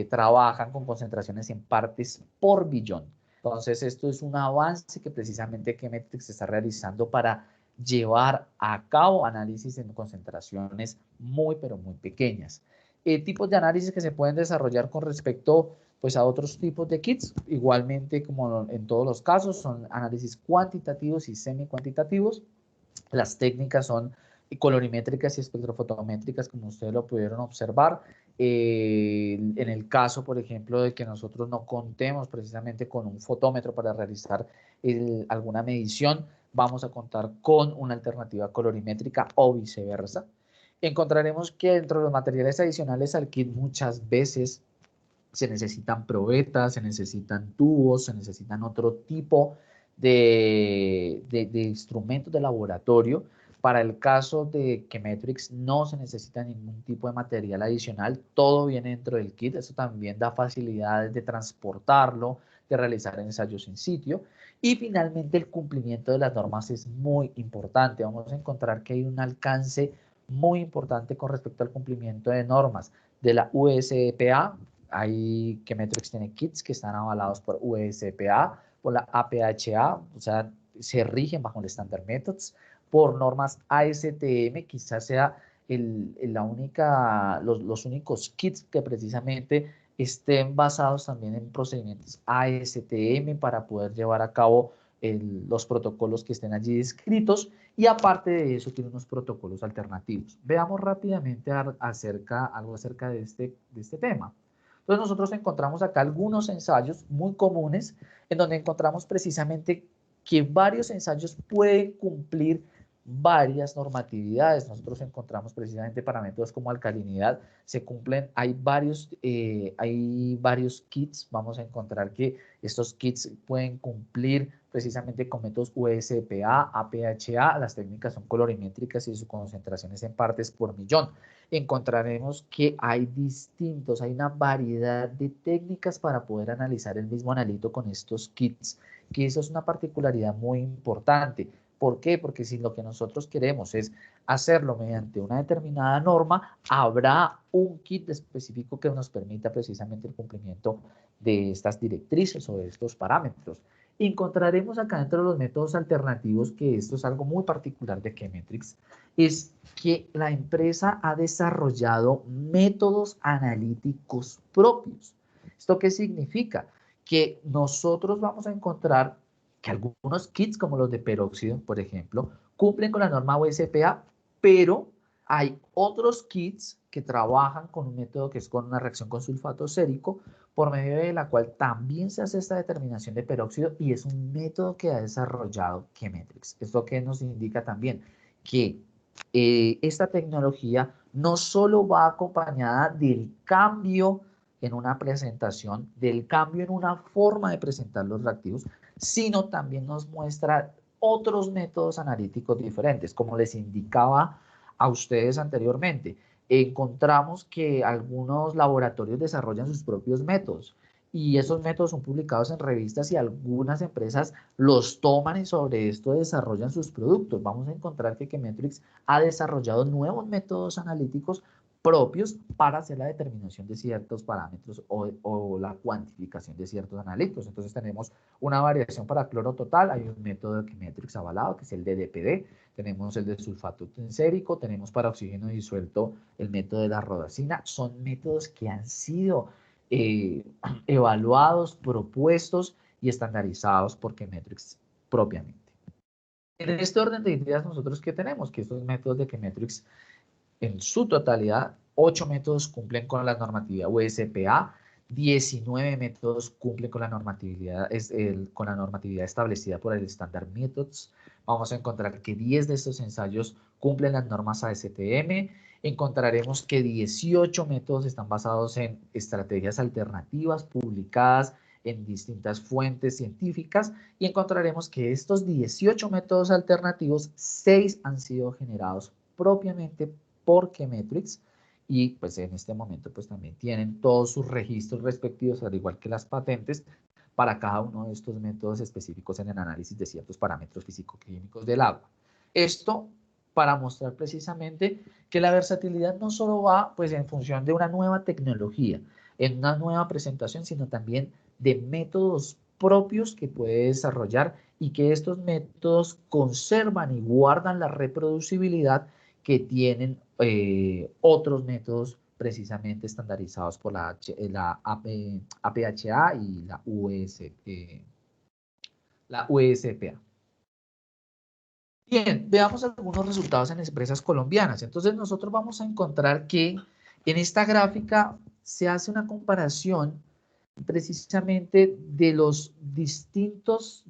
S2: trabajan con concentraciones en partes por billón. Entonces, esto es un avance que precisamente Chemetrix está realizando para llevar a cabo análisis en concentraciones muy, pero muy pequeñas. Tipos de análisis que se pueden desarrollar con respecto pues a otros tipos de kits, igualmente como en todos los casos, son análisis cuantitativos y semi-cuantitativos. Las técnicas son colorimétricas y espectrofotométricas, como ustedes lo pudieron observar. En el caso, por ejemplo, de que nosotros no contemos precisamente con un fotómetro para realizar alguna medición, vamos a contar con una alternativa colorimétrica o viceversa. Encontraremos que dentro de los materiales adicionales al kit muchas veces se necesitan probetas, se necesitan tubos, se necesitan otro tipo de instrumentos de laboratorio. Para el caso de Chemetrix no se necesita ningún tipo de material adicional, todo viene dentro del kit, eso también da facilidades de transportarlo, de realizar ensayos en sitio. Y finalmente el cumplimiento de las normas es muy importante, vamos a encontrar que hay un alcance muy importante con respecto al cumplimiento de normas de la USEPA. Hay Chemetrix tiene kits que están avalados por USPA, por la APHA, o sea, se rigen bajo el Standard Methods, por normas ASTM, quizás sea los únicos kits que precisamente estén basados también en procedimientos ASTM para poder llevar a cabo los protocolos que estén allí descritos, y aparte de eso tiene unos protocolos alternativos. Veamos rápidamente algo acerca de este tema. Entonces nosotros encontramos acá algunos ensayos muy comunes en donde encontramos precisamente que varios ensayos pueden cumplir varias normatividades. Nosotros encontramos precisamente para métodos como alcalinidad, se cumplen, hay varios kits, vamos a encontrar que estos kits pueden cumplir precisamente con métodos USPA, APHA, las técnicas son colorimétricas y su concentración es en partes por millón. Encontraremos que hay una variedad de técnicas para poder analizar el mismo analito con estos kits, que eso es una particularidad muy importante. ¿Por qué? Porque si lo que nosotros queremos es hacerlo mediante una determinada norma, habrá un kit específico que nos permita precisamente el cumplimiento de estas directrices o de estos parámetros. Encontraremos acá dentro de los métodos alternativos, que esto es algo muy particular de Chemetrix, es que la empresa ha desarrollado métodos analíticos propios. ¿Esto qué significa? Que nosotros vamos a encontrar que algunos kits, como los de peróxido, por ejemplo, cumplen con la norma USPA, pero hay otros kits que trabajan con un método que es con una reacción con sulfato sérico, por medio de la cual también se hace esta determinación de peróxido, y es un método que ha desarrollado Chemetrix. Esto que nos indica también que esta tecnología no solo va acompañada del cambio en una presentación, del cambio en una forma de presentar los reactivos, sino también nos muestra otros métodos analíticos diferentes. Como les indicaba a ustedes anteriormente, encontramos que algunos laboratorios desarrollan sus propios métodos y esos métodos son publicados en revistas y algunas empresas los toman y sobre esto desarrollan sus productos. Vamos a encontrar que Chemetrix ha desarrollado nuevos métodos analíticos propios para hacer la determinación de ciertos parámetros o la cuantificación de ciertos analíticos. Entonces tenemos una variación para cloro total, hay un método de Chemetrix avalado que es el de DPD, tenemos el de sulfato tensérico, tenemos para oxígeno disuelto el método de la rodacina. Son métodos que han sido evaluados, propuestos y estandarizados por Chemetrix propiamente. En este orden de ideas, nosotros ¿qué tenemos? Que estos métodos de Chemetrix en su totalidad, 8 métodos cumplen con la normatividad USPA, 19 métodos cumplen con la normatividad, establecida por el Standard Methods. Vamos a encontrar que 10 de estos ensayos cumplen las normas ASTM. Encontraremos que 18 métodos están basados en estrategias alternativas publicadas en distintas fuentes científicas, y encontraremos que estos 18 métodos alternativos, 6 han sido generados propiamente por Chemetrix, y pues en este momento pues también tienen todos sus registros respectivos, al igual que las patentes, para cada uno de estos métodos específicos en el análisis de ciertos parámetros físico-químicos del agua. Esto para mostrar precisamente que la versatilidad no solo va pues en función de una nueva tecnología, en una nueva presentación, sino también de métodos propios que puede desarrollar, y que estos métodos conservan y guardan la reproducibilidad que tienen otros métodos precisamente estandarizados por la APHA y la USPA. Bien, veamos algunos resultados en empresas colombianas. Entonces nosotros vamos a encontrar que en esta gráfica se hace una comparación precisamente de los distintos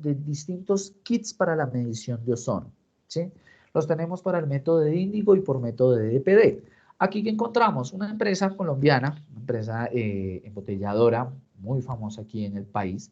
S2: kits para la medición de ozono, ¿sí? Los tenemos para el método de Índigo y por método de DPD. Aquí que encontramos una empresa colombiana, una empresa embotelladora muy famosa aquí en el país,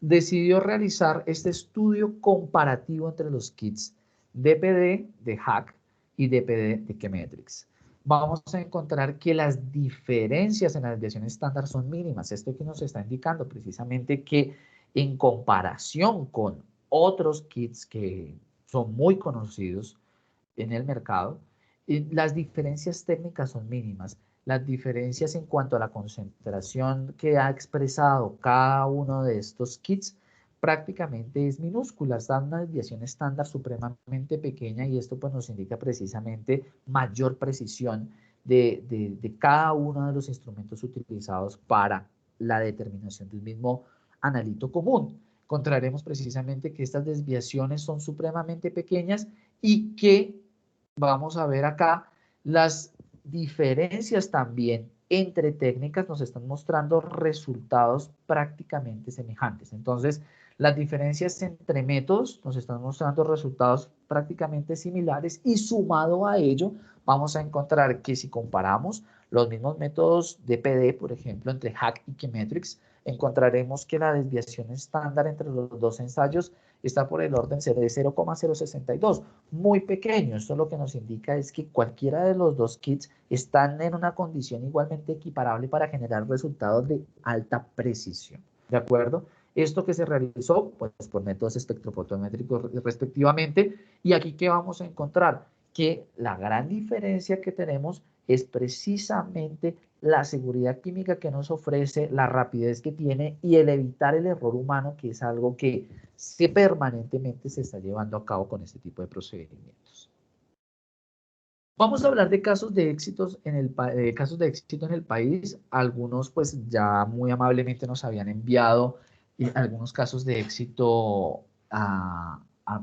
S2: decidió realizar este estudio comparativo entre los kits DPD de HAC y DPD de Chemetrix. Vamos a encontrar que las diferencias en la desviación estándar son mínimas. Esto que nos está indicando precisamente que en comparación con otros kits que son muy conocidos en el mercado, las diferencias técnicas son mínimas. Las diferencias en cuanto a la concentración que ha expresado cada uno de estos kits prácticamente es minúscula, está en una desviación estándar supremamente pequeña, y esto pues nos indica precisamente mayor precisión de cada uno de los instrumentos utilizados para la determinación de un mismo analito común. Encontraremos precisamente que estas desviaciones son supremamente pequeñas y que vamos a ver acá las diferencias también entre técnicas nos están mostrando resultados prácticamente semejantes. Entonces, Las diferencias entre métodos nos están mostrando resultados prácticamente similares y sumado a ello vamos a encontrar que si comparamos los mismos métodos de PD, por ejemplo, entre Hack y Chemetrix, encontraremos que la desviación estándar entre los dos ensayos está por el orden de 0,062, muy pequeño. Esto lo que nos indica es que cualquiera de los dos kits están en una condición igualmente equiparable para generar resultados de alta precisión, ¿de acuerdo? Esto que se realizó pues, por métodos espectrofotométricos respectivamente, y aquí ¿qué vamos a encontrar? Que la gran diferencia que tenemos es precisamente la seguridad química que nos ofrece, la rapidez que tiene y el evitar el error humano, que es algo que permanentemente se está llevando a cabo con este tipo de procedimientos. Vamos a hablar de casos de éxito en el país. Algunos pues ya muy amablemente nos habían enviado algunos casos de éxito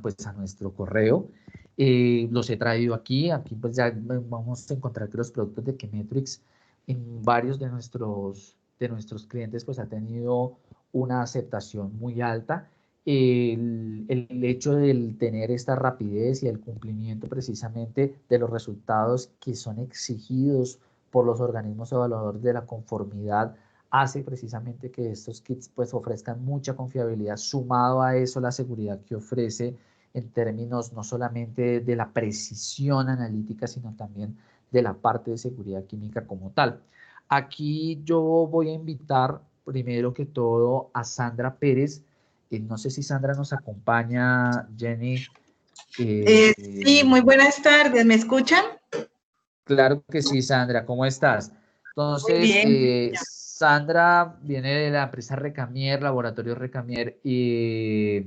S2: pues, a nuestro correo. Los he traído aquí. Aquí pues ya vamos a encontrar que los productos de Chemetrix en varios de nuestros clientes pues ha tenido una aceptación muy alta. El hecho de tener esta rapidez y el cumplimiento precisamente de los resultados que son exigidos por los organismos evaluadores de la conformidad hace precisamente que estos kits pues ofrezcan mucha confiabilidad, sumado a eso la seguridad que ofrece en términos no solamente de la precisión analítica, sino también de la parte de seguridad química como tal. Aquí yo voy a invitar primero que todo a Sandra Pérez. No sé si Sandra nos acompaña, Jenny.
S6: Sí, muy buenas tardes, ¿me escuchan?
S2: Claro que sí, Sandra, ¿cómo estás? Entonces,
S6: Muy bien.
S2: Sandra viene de la empresa Recamier, Laboratorio Recamier, y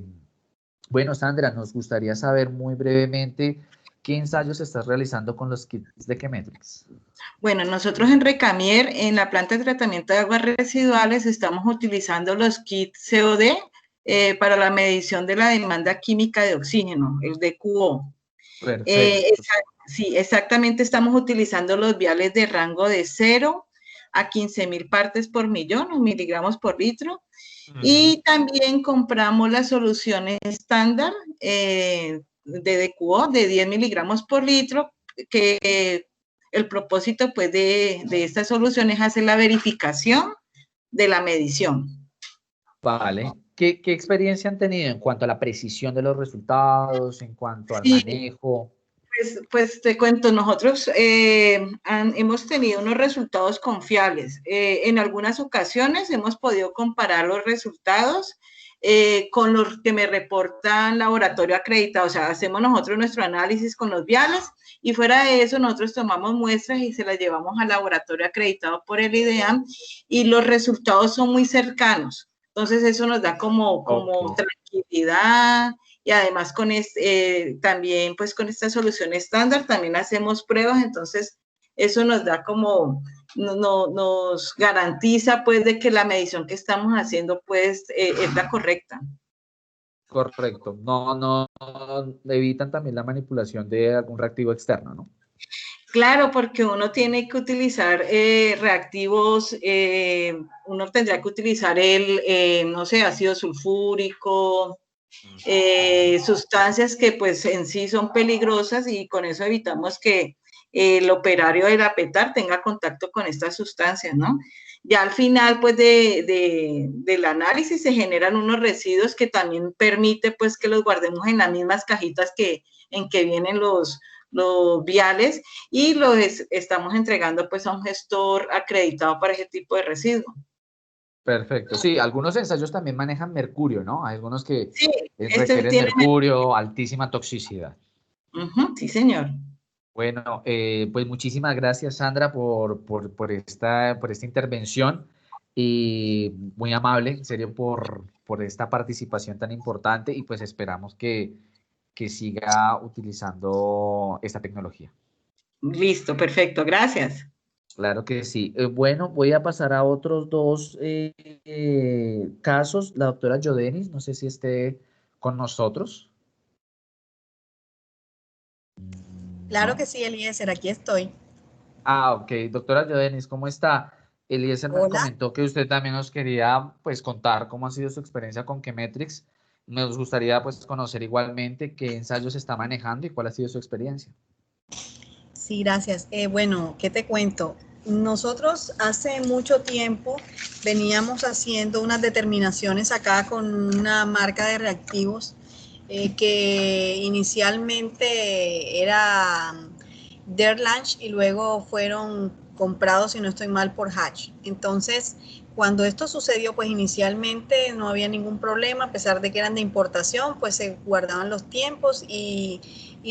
S2: bueno, Sandra, nos gustaría saber muy brevemente qué ensayos estás realizando con los kits de Chemetrix.
S6: Bueno, nosotros en Recamier, en la planta de tratamiento de aguas residuales, estamos utilizando los kits COD para la medición de la demanda química de oxígeno, el DQO.
S2: Perfecto.
S6: Sí, exactamente, estamos utilizando los viales de rango de 0 a 15.000 partes por millón o miligramos por litro. Y también compramos las soluciones estándar de DQO de 10 miligramos por litro, que el propósito pues de estas soluciones es hacer la verificación de la medición.
S2: Vale. ¿Qué experiencia han tenido en cuanto a la precisión de los resultados, en cuanto al
S6: Sí.
S2: manejo?
S6: Pues te cuento, nosotros hemos tenido unos resultados confiables. En algunas ocasiones hemos podido comparar los resultados con los que me reportan laboratorio acreditado. O sea, hacemos nosotros nuestro análisis con los viales y fuera de eso nosotros tomamos muestras y se las llevamos al laboratorio acreditado por el IDEAM y los resultados son muy cercanos. Entonces eso nos da como tranquilidad. Y además también pues con esta solución estándar también hacemos pruebas, entonces eso nos da como, nos garantiza pues de que la medición que estamos haciendo pues es la correcta.
S2: Correcto. No evitan también la manipulación de algún reactivo externo, ¿no?
S6: Claro, porque uno tiene que utilizar reactivos, uno tendría que utilizar no sé, ácido sulfúrico, sustancias que pues en sí son peligrosas y con eso evitamos que el operario del APETAR tenga contacto con estas sustancias, ¿no? Ya al final pues del análisis se generan unos residuos que también permite pues que los guardemos en las mismas cajitas en que vienen los viales y los estamos entregando pues a un gestor acreditado para ese tipo de residuos.
S2: Perfecto. Sí, algunos ensayos también manejan mercurio, ¿no? Hay algunos que
S6: sí,
S2: requieren mercurio, altísima toxicidad.
S6: Sí, señor.
S2: Bueno, pues muchísimas gracias, Sandra, por esta intervención y muy amable, en serio, por esta participación tan importante y pues esperamos que siga utilizando esta tecnología.
S6: Listo, perfecto, gracias.
S2: Claro que sí. Bueno, voy a pasar a otros dos casos. La doctora Yodenis, no sé si esté con nosotros.
S7: Claro que sí, Eliezer, aquí estoy.
S2: Ok. Doctora Yodenis, ¿cómo está? Eliezer me comentó que usted también nos quería pues contar cómo ha sido su experiencia con Chemetrix Nos gustaría pues conocer igualmente qué ensayos está manejando y cuál ha sido su experiencia.
S7: Sí, gracias. Bueno, ¿qué te cuento? Nosotros hace mucho tiempo veníamos haciendo unas determinaciones acá con una marca de reactivos que inicialmente era Derlange y luego fueron comprados, si no estoy mal, por Hatch. Entonces, cuando esto sucedió, pues inicialmente no había ningún problema, a pesar de que eran de importación, pues se guardaban los tiempos y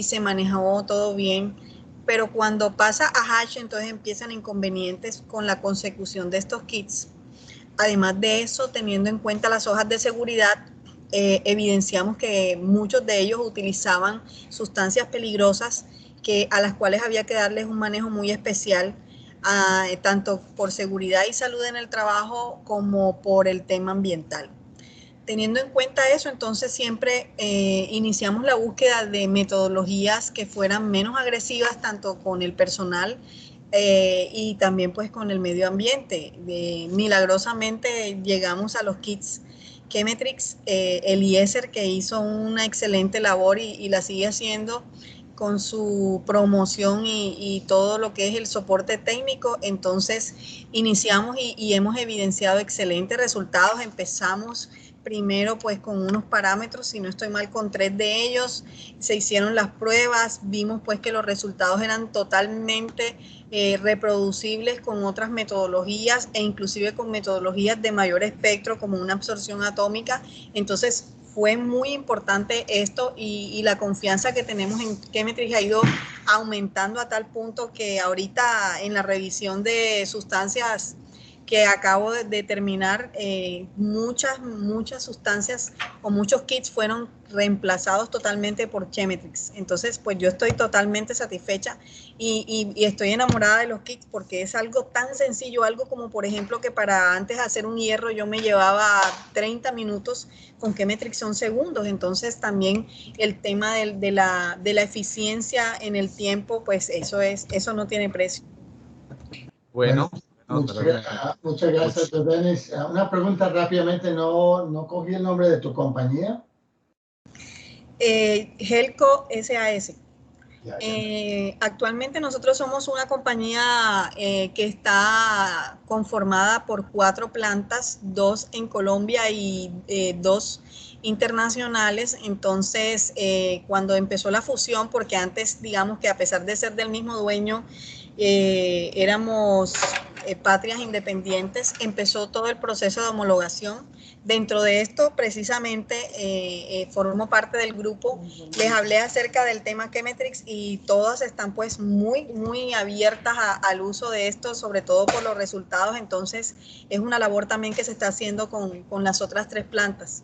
S7: se manejó todo bien. Pero cuando pasa a Hatch, entonces empiezan inconvenientes con la consecución de estos kits. Además de eso, teniendo en cuenta las hojas de seguridad, evidenciamos que muchos de ellos utilizaban sustancias peligrosas a las cuales había que darles un manejo muy especial, tanto por seguridad y salud en el trabajo como por el tema ambiental. Teniendo en cuenta eso, entonces siempre iniciamos la búsqueda de metodologías que fueran menos agresivas tanto con el personal y también pues con el medio ambiente. Milagrosamente llegamos a los kits Chemetrix, Eliezer, que hizo una excelente labor y la sigue haciendo con su promoción y todo lo que es el soporte técnico. Entonces iniciamos y hemos evidenciado excelentes resultados. Empezamos primero pues con unos parámetros, si no estoy mal, con 3 de ellos, se hicieron las pruebas, vimos pues que los resultados eran totalmente reproducibles con otras metodologías e inclusive con metodologías de mayor espectro como una absorción atómica. Entonces fue muy importante esto y la confianza que tenemos en Chemetrix ha ido aumentando a tal punto que ahorita en la revisión de sustancias que acabo de terminar, muchas sustancias o muchos kits fueron reemplazados totalmente por Chemetrix. Entonces, pues yo estoy totalmente satisfecha y estoy enamorada de los kits porque es algo tan sencillo, algo como por ejemplo que para antes hacer un hierro yo me llevaba 30 minutos, con Chemetrix son segundos. Entonces también el tema de la eficiencia en el tiempo, pues eso no tiene precio.
S1: Bueno,
S3: muchas gracias, Denis. Una pregunta rápidamente, no cogí el nombre de tu compañía.
S7: Helco SAS. Actualmente nosotros somos una compañía que está conformada por 4 plantas, 2 en Colombia y 2 internacionales. Entonces, cuando empezó la fusión, porque antes, digamos que a pesar de ser del mismo dueño, éramos patrias independientes, empezó todo el proceso de homologación. Dentro de esto, precisamente, formo parte del grupo. Les hablé acerca del tema Chemetrix y todas están pues muy abiertas al uso de esto, sobre todo por los resultados. Entonces, es una labor también que se está haciendo con las otras 3 plantas.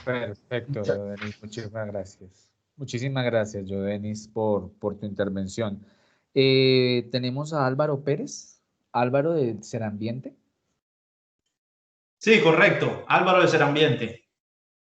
S1: Perfecto, Jodenis, muchísimas gracias. Muchísimas gracias, Jodenis, por tu intervención. Tenemos a Álvaro Pérez, Álvaro de Serambiente.
S8: Sí, correcto, Álvaro de Serambiente.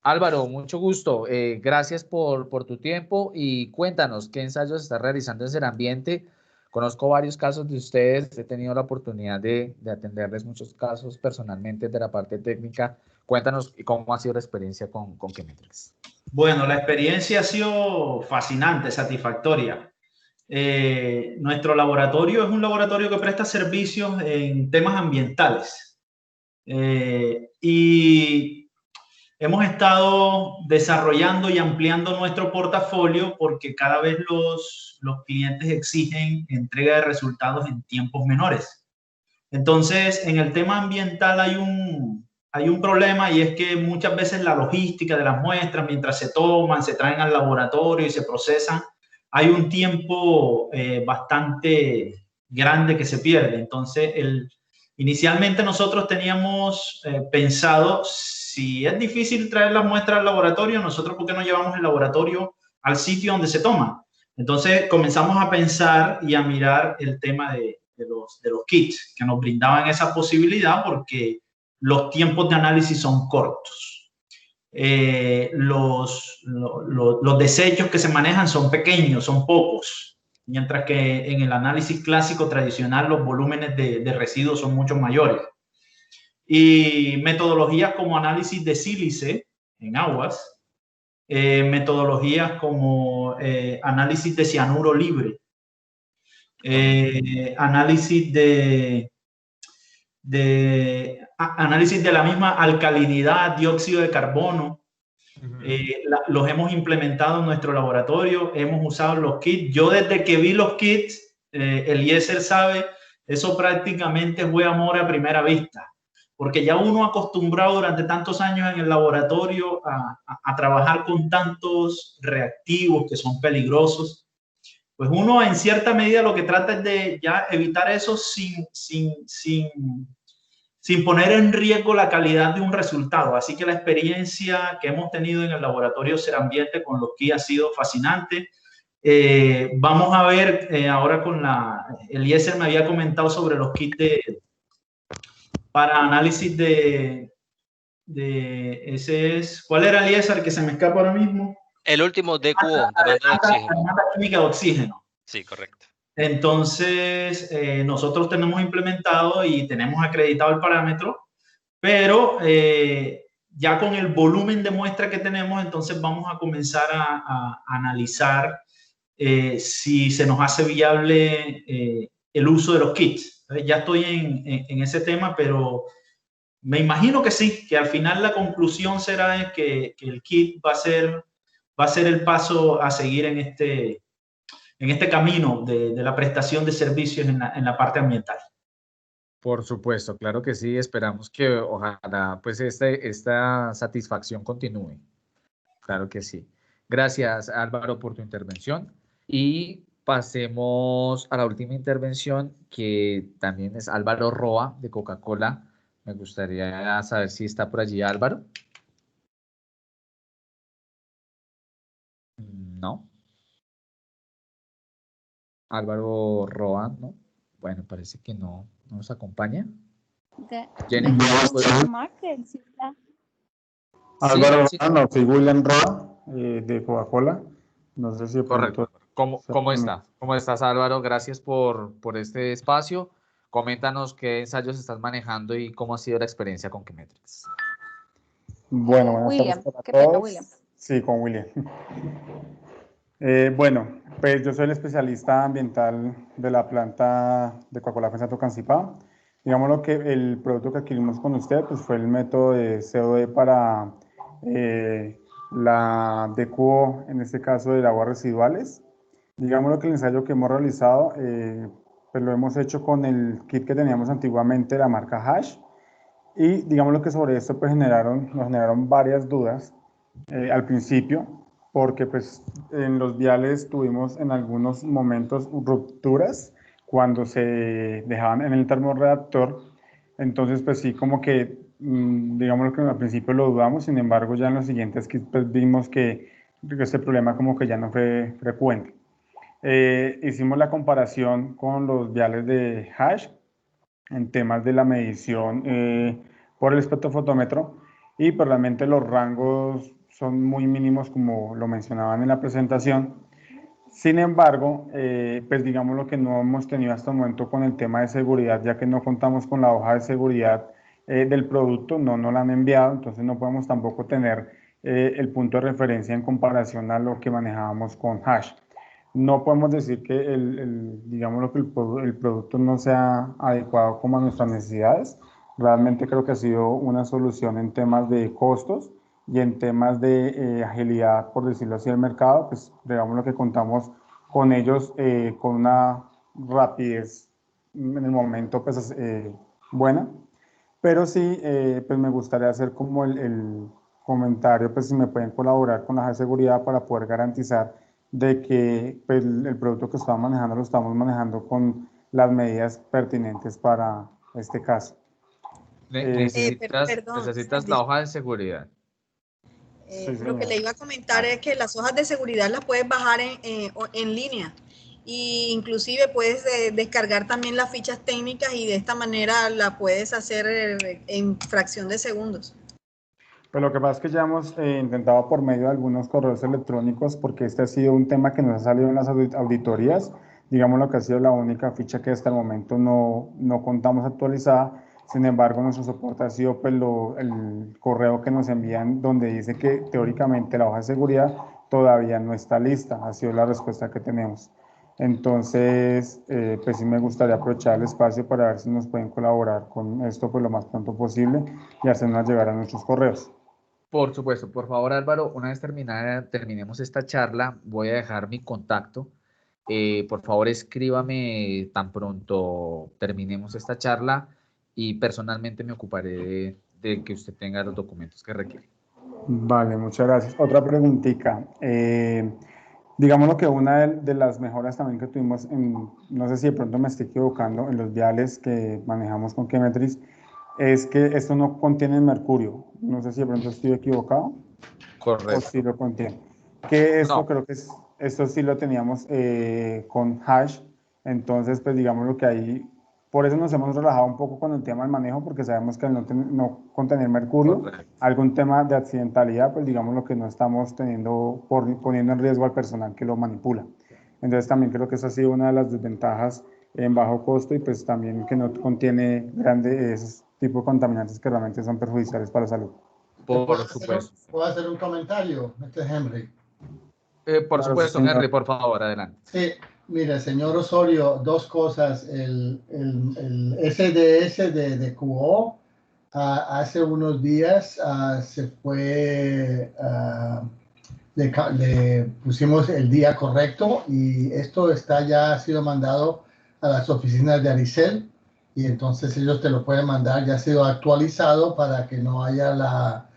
S8: Álvaro,
S1: mucho gusto. Gracias por tu tiempo y cuéntanos qué ensayos estás realizando en Serambiente. Conozco varios casos de ustedes, he tenido la oportunidad de atenderles muchos casos personalmente de la parte técnica. Cuéntanos cómo ha sido la experiencia con Chemetrix.
S8: Bueno, la experiencia ha sido fascinante, satisfactoria. Nuestro laboratorio es un laboratorio que presta servicios en temas ambientales y hemos estado desarrollando y ampliando nuestro portafolio porque cada vez los clientes exigen entrega de resultados en tiempos menores. Entonces, en el tema ambiental hay un problema y es que muchas veces la logística de las muestras, mientras se toman, se traen al laboratorio y se procesan, hay un tiempo bastante grande que se pierde. Entonces, inicialmente nosotros teníamos pensado, si es difícil traer las muestras al laboratorio, nosotros ¿por qué no llevamos el laboratorio al sitio donde se toma? Entonces comenzamos a pensar y a mirar el tema de los kits que nos brindaban esa posibilidad porque los tiempos de análisis son cortos. Los desechos que se manejan son pequeños, son pocos, mientras que en el análisis clásico tradicional los volúmenes de residuos son mucho mayores. Y metodologías como análisis de sílice en aguas, metodologías como análisis de cianuro libre, análisis análisis de la misma alcalinidad, dióxido de carbono. Los hemos implementado en nuestro laboratorio, hemos usado los kits. Yo desde que vi los kits, Eliezer sabe, eso prácticamente fue amor a primera vista, porque ya uno acostumbrado durante tantos años en el laboratorio a trabajar con tantos reactivos que son peligrosos, pues uno en cierta medida lo que trata es de ya evitar eso sin poner en riesgo la calidad de un resultado. Así que la experiencia que hemos tenido en el laboratorio Serambiente con los kits ha sido fascinante. Vamos a ver ahora con Eliezer me había comentado sobre los kits para análisis ese es, ¿cuál era, Eliezer, que se me escapa ahora mismo?
S9: El último DQO, demanda de oxígeno.
S8: Demanda química de oxígeno.
S9: Sí, correcto.
S8: Entonces, nosotros tenemos implementado y tenemos acreditado el parámetro, pero ya con el volumen de muestra que tenemos, entonces vamos a comenzar a analizar si se nos hace viable el uso de los kits. Ya estoy en ese tema, pero me imagino que sí, que al final la conclusión será que el kit va a ser el paso a seguir en este camino de la prestación de servicios en la parte ambiental.
S1: Por supuesto, claro que sí. Esperamos que ojalá pues esta satisfacción continúe. Claro que sí. Gracias, Álvaro, por tu intervención. Y pasemos a la última intervención, que también es Álvaro Roa, de Coca-Cola. Me gustaría saber si está por allí Álvaro. No. Álvaro Roa, ¿no? Bueno, parece que no nos acompaña. Jenny,
S10: Álvaro
S1: sí.
S10: Roa, no, soy William Roa, de Coca-Cola. No sé si...
S1: Correcto. ¿Cómo está? ¿Cómo estás, Álvaro? Gracias por este espacio. Coméntanos qué ensayos estás manejando y cómo ha sido la experiencia con Chemetrix.
S10: Bueno, buenas
S4: William,
S10: tardes para
S4: qué pena,
S10: todos.
S4: William.
S10: Sí, con William. Bueno, pues yo soy el especialista ambiental de la planta de Coca-Cola FEMSA Tocancipá. Digamos lo que el producto que adquirimos con usted pues fue el método de COD para la DQO, en este caso de aguas residuales. Digamos lo que el ensayo que hemos realizado, pues lo hemos hecho con el kit que teníamos antiguamente, la marca Hash. Y digamos lo que sobre esto pues nos generaron varias dudas al principio, porque pues en los viales tuvimos en algunos momentos rupturas cuando se dejaban en el termorreactor. Entonces pues sí, como que digamos que al principio lo dudamos, sin embargo ya en los siguientes kits pues vimos que este problema como que ya no fue frecuente. Hicimos la comparación con los viales de Hash en temas de la medición por el espectrofotómetro, y pues realmente los rangos son muy mínimos como lo mencionaban en la presentación. Sin embargo, pues digamos lo que no hemos tenido hasta el momento con el tema de seguridad, ya que no contamos con la hoja de seguridad del producto, no nos la han enviado, entonces no podemos tampoco tener el punto de referencia en comparación a lo que manejábamos con Hash. No podemos decir que digamos que el producto no sea adecuado como a nuestras necesidades. Realmente creo que ha sido una solución en temas de costos y en temas de agilidad, por decirlo así, del mercado. Pues digamos lo que contamos con ellos con una rapidez en el momento pues buena. Pero sí, pues me gustaría hacer como el comentario, pues si me pueden colaborar con la seguridad para poder garantizar de que pues, el producto que estamos manejando lo estamos manejando con las medidas pertinentes para este caso.
S1: Necesitas la hoja de seguridad.
S7: Lo que le iba a comentar es que las hojas de seguridad las puedes bajar en línea, y inclusive puedes descargar también las fichas técnicas, y de esta manera la puedes hacer en fracción de segundos.
S10: Pues lo que pasa es que ya hemos intentado por medio de algunos correos electrónicos, porque este ha sido un tema que nos ha salido en las auditorías, digamos lo que ha sido la única ficha que hasta el momento no contamos actualizada, Sin embargo, nuestro soporte ha sido pues, el correo que nos envían donde dice que teóricamente la hoja de seguridad todavía no está lista. Ha sido la respuesta que tenemos. Entonces, pues sí me gustaría aprovechar el espacio para ver si nos pueden colaborar con esto pues, lo más pronto posible y hacernos llegar a nuestros correos.
S2: Por supuesto, por favor Álvaro, una vez terminemos esta charla, voy a dejar mi contacto. Por favor, escríbame tan pronto terminemos esta charla y personalmente me ocuparé de que usted tenga los documentos que requiere.
S10: Vale, muchas gracias. Otra preguntita. Digamos que una de las mejoras también que tuvimos, no sé si de pronto me estoy equivocando, en los viales que manejamos con Chemetrix, es que esto no contiene mercurio. No sé si de pronto estoy equivocado.
S2: Correcto.
S10: O sí lo contiene. Que esto
S2: No.
S10: creo que esto sí lo teníamos con hash. Entonces, pues digamos lo que ahí, por eso nos hemos relajado un poco con el tema del manejo, porque sabemos que al no contener mercurio,
S2: Correcto.
S10: algún tema de accidentalidad, pues digamos lo que no estamos poniendo en riesgo al personal que lo manipula. Entonces también creo que esa ha sido una de las desventajas en bajo costo y pues también que no contiene esos tipos de contaminantes que realmente son perjudiciales para la salud.
S2: Por supuesto.
S3: ¿Puedo hacer un comentario? Este es Henry.
S2: Por
S10: Claro,
S2: supuesto,
S10: sí, señor.
S2: Henry, por favor, adelante.
S3: Sí, mire, señor Osorio, dos cosas. El SDS de QO hace unos días se fue, le pusimos el día correcto y esto ha sido mandado a las oficinas de Aricel y entonces ellos te lo pueden mandar, ya ha sido actualizado para que no haya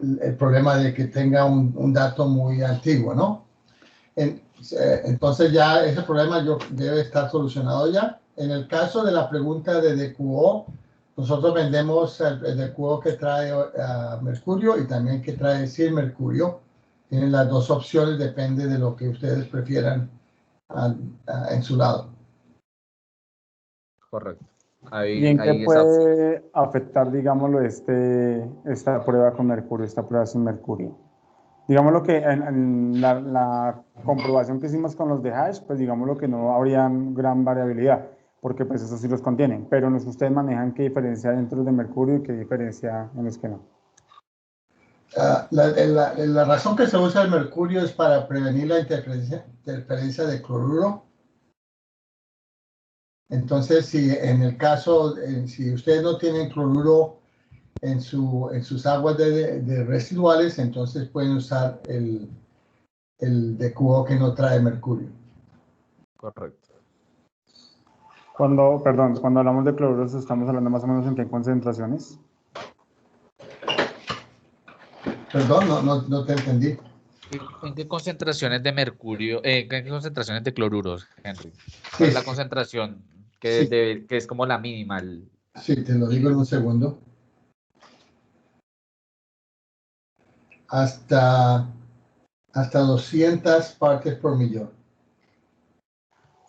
S3: el problema de que tenga un dato muy antiguo, ¿no? Entonces ya ese problema debe estar solucionado ya. En el caso de la pregunta de DQO, nosotros vendemos el DQO que trae mercurio y también que trae sin mercurio. Tienen las dos opciones, depende de lo que ustedes prefieran en su lado.
S2: Correcto.
S10: ¿Y en qué puede afectar, digámoslo, esta prueba con mercurio, esta prueba sin mercurio? Digamos lo que en la comprobación que hicimos con los de hash, pues digamos lo que no habría gran variabilidad, porque pues eso sí los contienen, pero los que ustedes manejan, ¿qué diferencia hay entre los de mercurio y qué diferencia en los que no?
S3: La razón que se usa el mercurio es para prevenir la interferencia de cloruro. Entonces, si en el caso, si ustedes no tienen cloruro en sus aguas de residuales, entonces pueden usar el DQO que no trae mercurio.
S2: Correcto.
S10: Cuando hablamos de cloruros, ¿estamos hablando más o menos en qué concentraciones?
S3: Perdón, no te entendí.
S2: ¿En qué concentraciones de mercurio, en qué concentraciones de cloruros, Henry? ¿Cuál es la concentración que es como la mínima?
S3: Sí, te lo digo en un segundo. Hasta 200 partes por millón.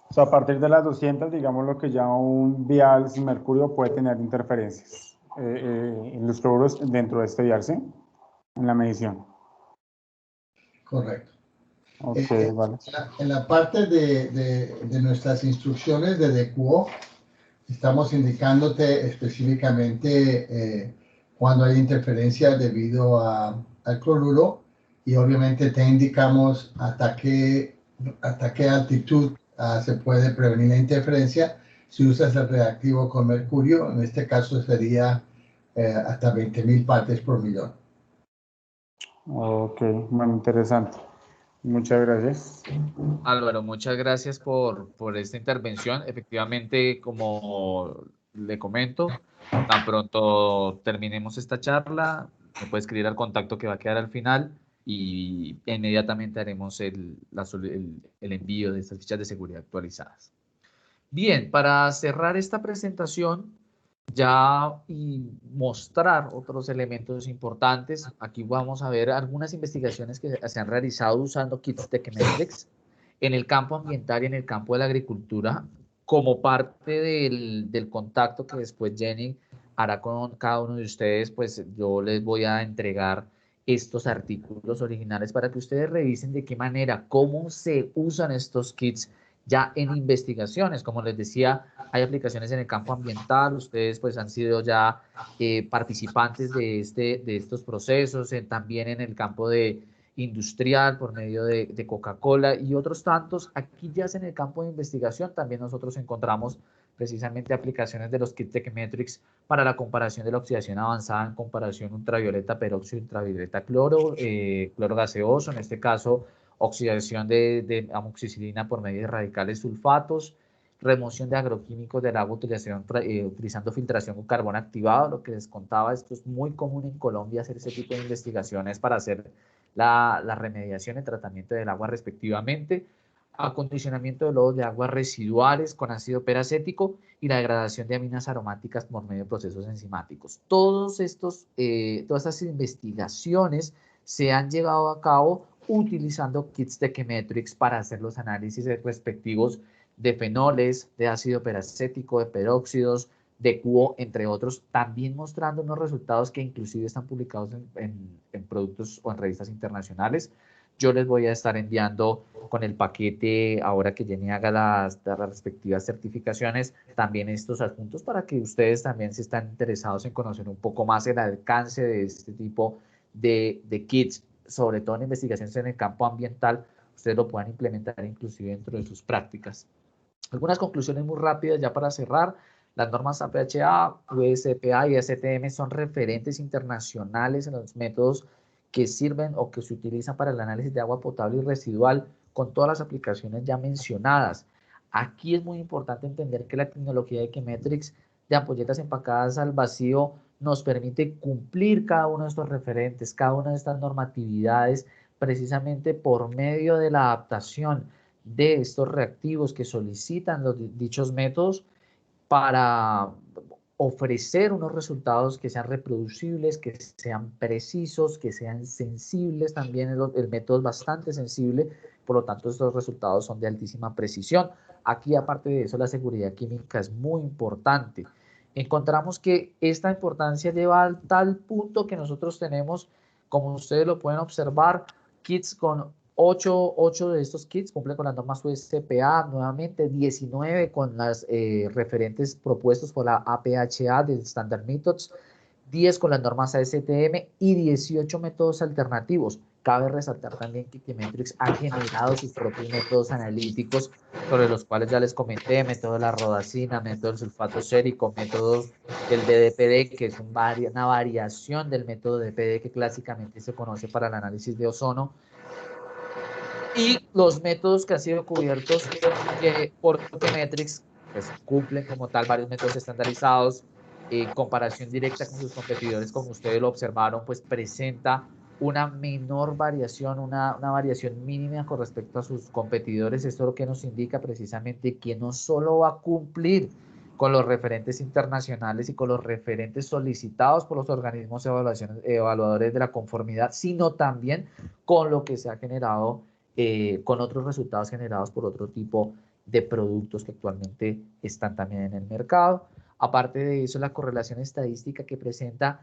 S10: O sea, a partir de las 200, digamos lo que ya un vial sin mercurio puede tener interferencias en los cloruros dentro de este vial, ¿sí? En la medición.
S3: Correcto.
S10: Ok, vale.
S3: En la parte de nuestras instrucciones de DQO, estamos indicándote específicamente cuando hay interferencia debido al cloruro y obviamente te indicamos hasta qué altitud se puede prevenir la interferencia si usas el reactivo con mercurio. En este caso sería hasta 20.000 partes por millón.
S10: Ok, bueno, interesante. Muchas gracias.
S2: Álvaro, muchas gracias por esta intervención. Efectivamente, como le comento, tan pronto terminemos esta charla, me puede escribir al contacto que va a quedar al final y inmediatamente haremos el envío de estas fichas de seguridad actualizadas. Bien, para cerrar esta presentación y mostrar otros elementos importantes, aquí vamos a ver algunas investigaciones que se han realizado usando kits de Chemetrix en el campo ambiental y en el campo de la agricultura, como parte del contacto que después Jenny hará con cada uno de ustedes, pues yo les voy a entregar estos artículos originales para que ustedes revisen de qué manera, cómo se usan estos kits Ya en investigaciones, como les decía, hay aplicaciones en el campo ambiental, ustedes pues han sido ya participantes de estos procesos, también en el campo industrial por medio de Coca-Cola y otros tantos. Aquí ya es en el campo de investigación, también nosotros encontramos precisamente aplicaciones de los kits Techemetrix para la comparación de la oxidación avanzada en comparación ultravioleta, peróxido, ultravioleta, cloro, cloro gaseoso, en este caso oxidación de amoxicilina por medio de radicales sulfatos, remoción de agroquímicos del agua, utilizando filtración con carbón activado, lo que les contaba. Esto es muy común en Colombia, hacer ese tipo de investigaciones para hacer la remediación y tratamiento del agua respectivamente, acondicionamiento de lodos de aguas residuales con ácido peracético y la degradación de aminas aromáticas por medio de procesos enzimáticos. Todas estas investigaciones se han llevado a cabo utilizando kits Techemetrix para hacer los análisis respectivos de fenoles, de ácido peracético, de peróxidos, de QO, entre otros, también mostrando unos resultados que inclusive están publicados en productos o en revistas internacionales. Yo les voy a estar enviando con el paquete, ahora que Jenny haga las respectivas certificaciones, también estos adjuntos para que ustedes también, si están interesados en conocer un poco más el alcance de este tipo de kits, sobre todo en investigaciones en el campo ambiental, ustedes lo puedan implementar inclusive dentro de sus prácticas. Algunas conclusiones muy rápidas ya para cerrar. Las normas APHA, USPA y STM son referentes internacionales en los métodos que sirven o que se utilizan para el análisis de agua potable y residual con todas las aplicaciones ya mencionadas. Aquí es muy importante entender que la tecnología de Chemetrix de ampolletas empacadas al vacío nos permite cumplir cada uno de estos referentes, cada una de estas normatividades, precisamente por medio de la adaptación de estos reactivos que solicitan dichos métodos para ofrecer unos resultados que sean reproducibles, que sean precisos, que sean sensibles. También el método es bastante sensible, por lo tanto estos resultados son de altísima precisión. Aquí, aparte de eso, la seguridad química es muy importante. Encontramos que esta importancia lleva al tal punto que nosotros tenemos, como ustedes lo pueden observar, kits con 8 de estos kits cumplen con las normas USPA, nuevamente 19 con las referentes propuestos por la APHA de Standard Methods, 10 con las normas ASTM y 18 métodos alternativos. Cabe resaltar también que Chemetrix ha generado sus propios métodos analíticos, sobre los cuales ya les comenté: método de la rodacina, método del sulfato sérico, métodos del DDPD, que es una variación del método DPD que clásicamente se conoce para el análisis de ozono, y los métodos que han sido cubiertos por Chemetrix, pues cumplen como tal varios métodos estandarizados. En comparación directa con sus competidores, como ustedes lo observaron, pues presenta una menor variación, una variación mínima con respecto a sus competidores. Esto es lo que nos indica precisamente que no solo va a cumplir con los referentes internacionales y con los referentes solicitados por los organismos evaluadores de la conformidad, sino también con lo que se ha generado, con otros resultados generados por otro tipo de productos que actualmente están también en el mercado. Aparte de eso, la correlación estadística que presenta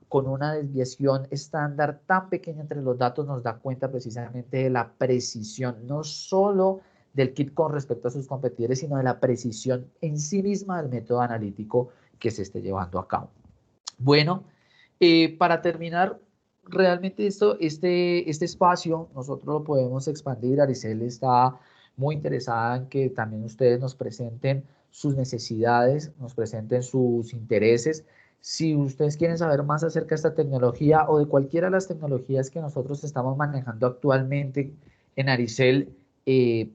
S2: con una desviación estándar tan pequeña entre los datos nos da cuenta precisamente de la precisión, no solo del kit con respecto a sus competidores, sino de la precisión en sí misma del método analítico que se esté llevando a cabo. Bueno, para terminar, realmente este espacio nosotros lo podemos expandir. Aricel está muy interesada en que también ustedes nos presenten sus necesidades, nos presenten sus intereses. Si ustedes quieren saber más acerca de esta tecnología o de cualquiera de las tecnologías que nosotros estamos manejando actualmente en Aricel,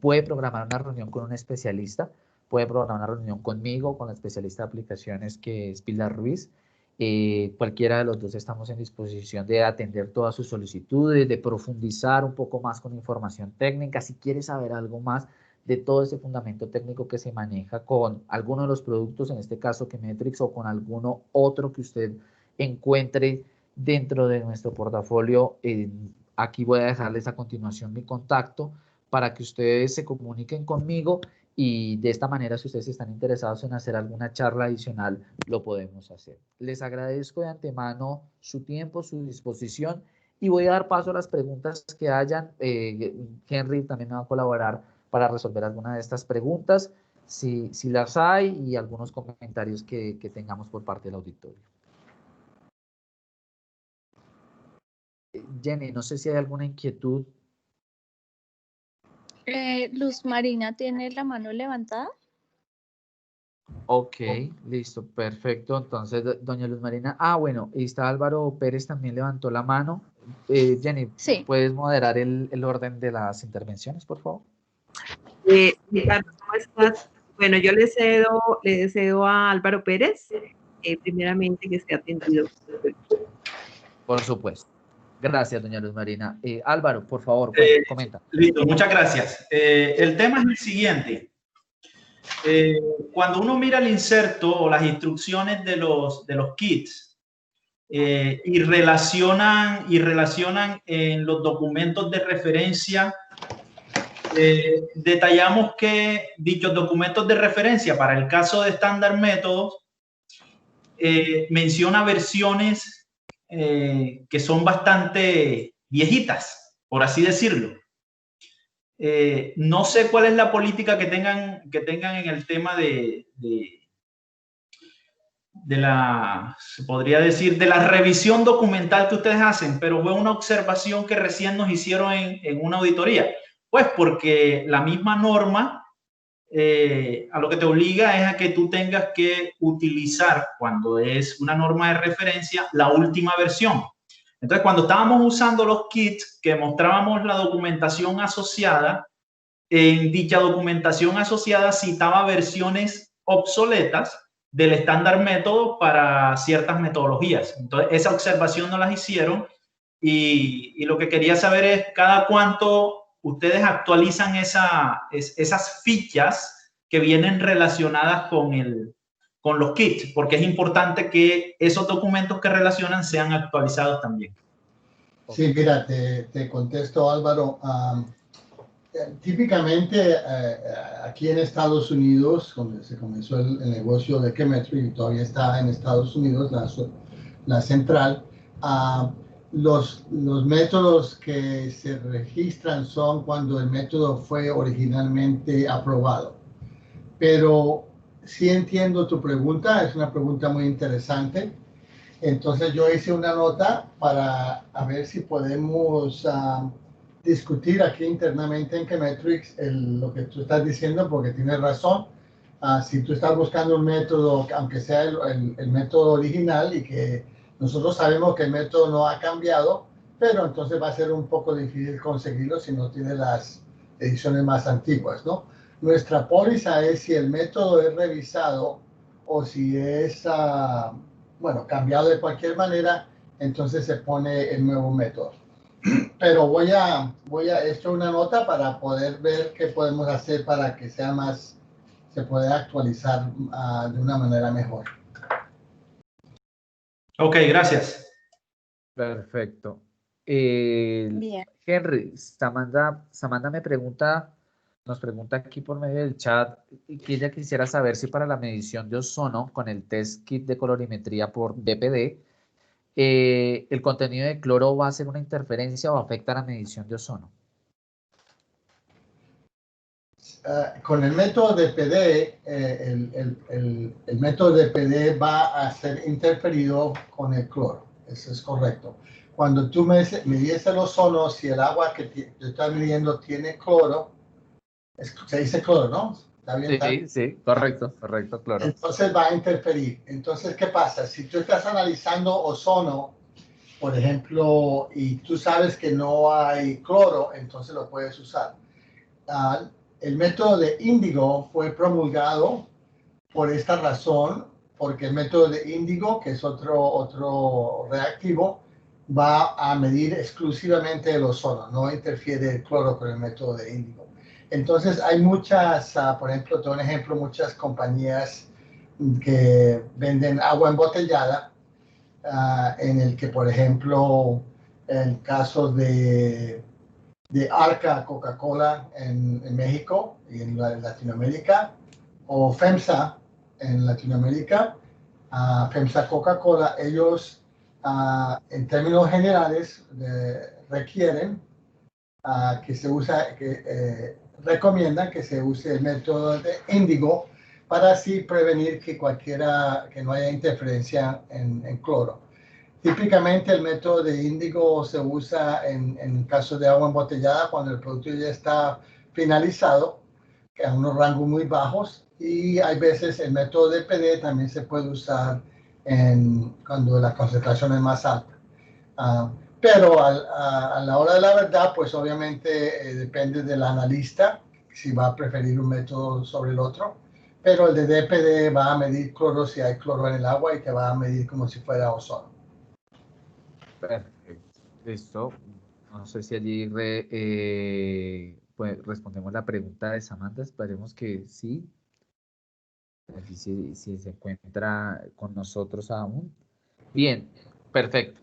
S2: puede programar una reunión con un especialista, puede programar una reunión conmigo, con la especialista de aplicaciones que es Pilar Ruiz. Cualquiera de los dos estamos en disposición de atender todas sus solicitudes, de profundizar un poco más con información técnica. Si quiere saber algo más de todo ese fundamento técnico que se maneja con alguno de los productos, en este caso Chemetrix, o con alguno otro que usted encuentre dentro de nuestro portafolio, aquí voy a dejarles a continuación mi contacto para que ustedes se comuniquen conmigo, y de esta manera, si ustedes están interesados en hacer alguna charla adicional, lo podemos hacer. Les agradezco de antemano su tiempo, su disposición, y voy a dar paso a las preguntas que hayan. Henry también me va a colaborar para resolver alguna de estas preguntas, si las hay, y algunos comentarios que tengamos por parte del auditorio. Jenny, no sé si hay alguna inquietud.
S4: Luz Marina tiene la mano levantada.
S2: Ok, listo, perfecto. Entonces, doña Luz Marina. Bueno, y está Álvaro Pérez, también levantó la mano. Jenny,
S4: Sí.
S2: ¿puedes moderar el orden de las intervenciones, por favor?
S11: Ricardo, ¿cómo estás? Bueno, yo le cedo a Álvaro Pérez, primeramente que esté atendido.
S2: Por supuesto. Gracias, doña Luz Marina. Álvaro, por favor, comenta.
S8: Listo, muchas gracias. El tema es el siguiente. Cuando uno mira el inserto o las instrucciones de los kits y relacionan en los documentos de referencia, detallamos que dichos documentos de referencia para el caso de estándar métodos menciona versiones que son bastante viejitas, por así decirlo. No sé cuál es la política que tengan en el tema de la, se podría decir, de la revisión documental que ustedes hacen, pero fue una observación que recién nos hicieron en una auditoría. Pues porque la misma norma a lo que te obliga es a que tú tengas que utilizar, cuando es una norma de referencia, la última versión. Entonces, cuando estábamos usando los kits que mostrábamos la documentación asociada, en dicha documentación asociada citaba versiones obsoletas del estándar método para ciertas metodologías. Entonces, esa observación no las hicieron y lo que quería saber es cada cuánto ustedes actualizan esas fichas que vienen relacionadas con los kits, porque es importante que esos documentos que relacionan sean actualizados también.
S3: Sí, mira, te contesto, Álvaro. Típicamente aquí en Estados Unidos, donde se comenzó el negocio de Chemetrix y todavía está en Estados Unidos, la central, los métodos que se registran son cuando el método fue originalmente aprobado. Pero sí entiendo tu pregunta, es una pregunta muy interesante. Entonces yo hice una nota para ver si podemos discutir aquí internamente en Chemetrix lo que tú estás diciendo, porque tienes razón. Si tú estás buscando un método, aunque sea el método original, y que nosotros sabemos que el método no ha cambiado, pero entonces va a ser un poco difícil conseguirlo si no tiene las ediciones más antiguas, ¿no? Nuestra póliza es si el método es revisado o si es, bueno, cambiado de cualquier manera, entonces se pone el nuevo método. Pero voy a esto una nota para poder ver qué podemos hacer para que sea más, se pueda actualizar de una manera mejor.
S8: Ok, gracias.
S2: Perfecto.
S4: Bien.
S2: Henry, Samantha nos pregunta aquí por medio del chat que ella quisiera saber si para la medición de ozono con el test kit de colorimetría por DPD, ¿el contenido de cloro va a ser una interferencia o afecta la medición de ozono?
S3: Con el método de PD, el método de PD va a ser interferido con el cloro. Eso es correcto. Cuando tú mides el ozono, si el agua que tú estás midiendo tiene cloro, se dice cloro, ¿no? ¿Está bien?
S2: Sí, correcto, cloro.
S3: Entonces va a interferir. Entonces, ¿qué pasa? Si tú estás analizando ozono, por ejemplo, y tú sabes que no hay cloro, entonces lo puedes usar. El método de índigo fue promulgado por esta razón, porque el método de índigo, que es otro reactivo, va a medir exclusivamente el ozono, no interfiere el cloro con el método de índigo. Entonces hay muchas, por ejemplo, te doy un ejemplo, muchas compañías que venden agua embotellada, en el que, por ejemplo, el caso de Arca Coca-Cola en México y en Latinoamérica, o FEMSA en Latinoamérica, FEMSA Coca-Cola, ellos en términos generales requieren que se recomiendan que se use el método de índigo para así prevenir que no haya interferencia en cloro. Típicamente el método de índigo se usa en caso de agua embotellada cuando el producto ya está finalizado, que a unos rangos muy bajos, y hay veces el método de PD también se puede usar cuando la concentración es más alta. Pero a la hora de la verdad, pues obviamente depende del analista si va a preferir un método sobre el otro, pero el de DPD va a medir cloro si hay cloro en el agua y te va a medir como si fuera ozono.
S1: Perfecto, listo. No sé si allí pues respondemos la pregunta de Samantha, esperemos que sí. Aquí si se encuentra con nosotros aún. Bien, perfecto.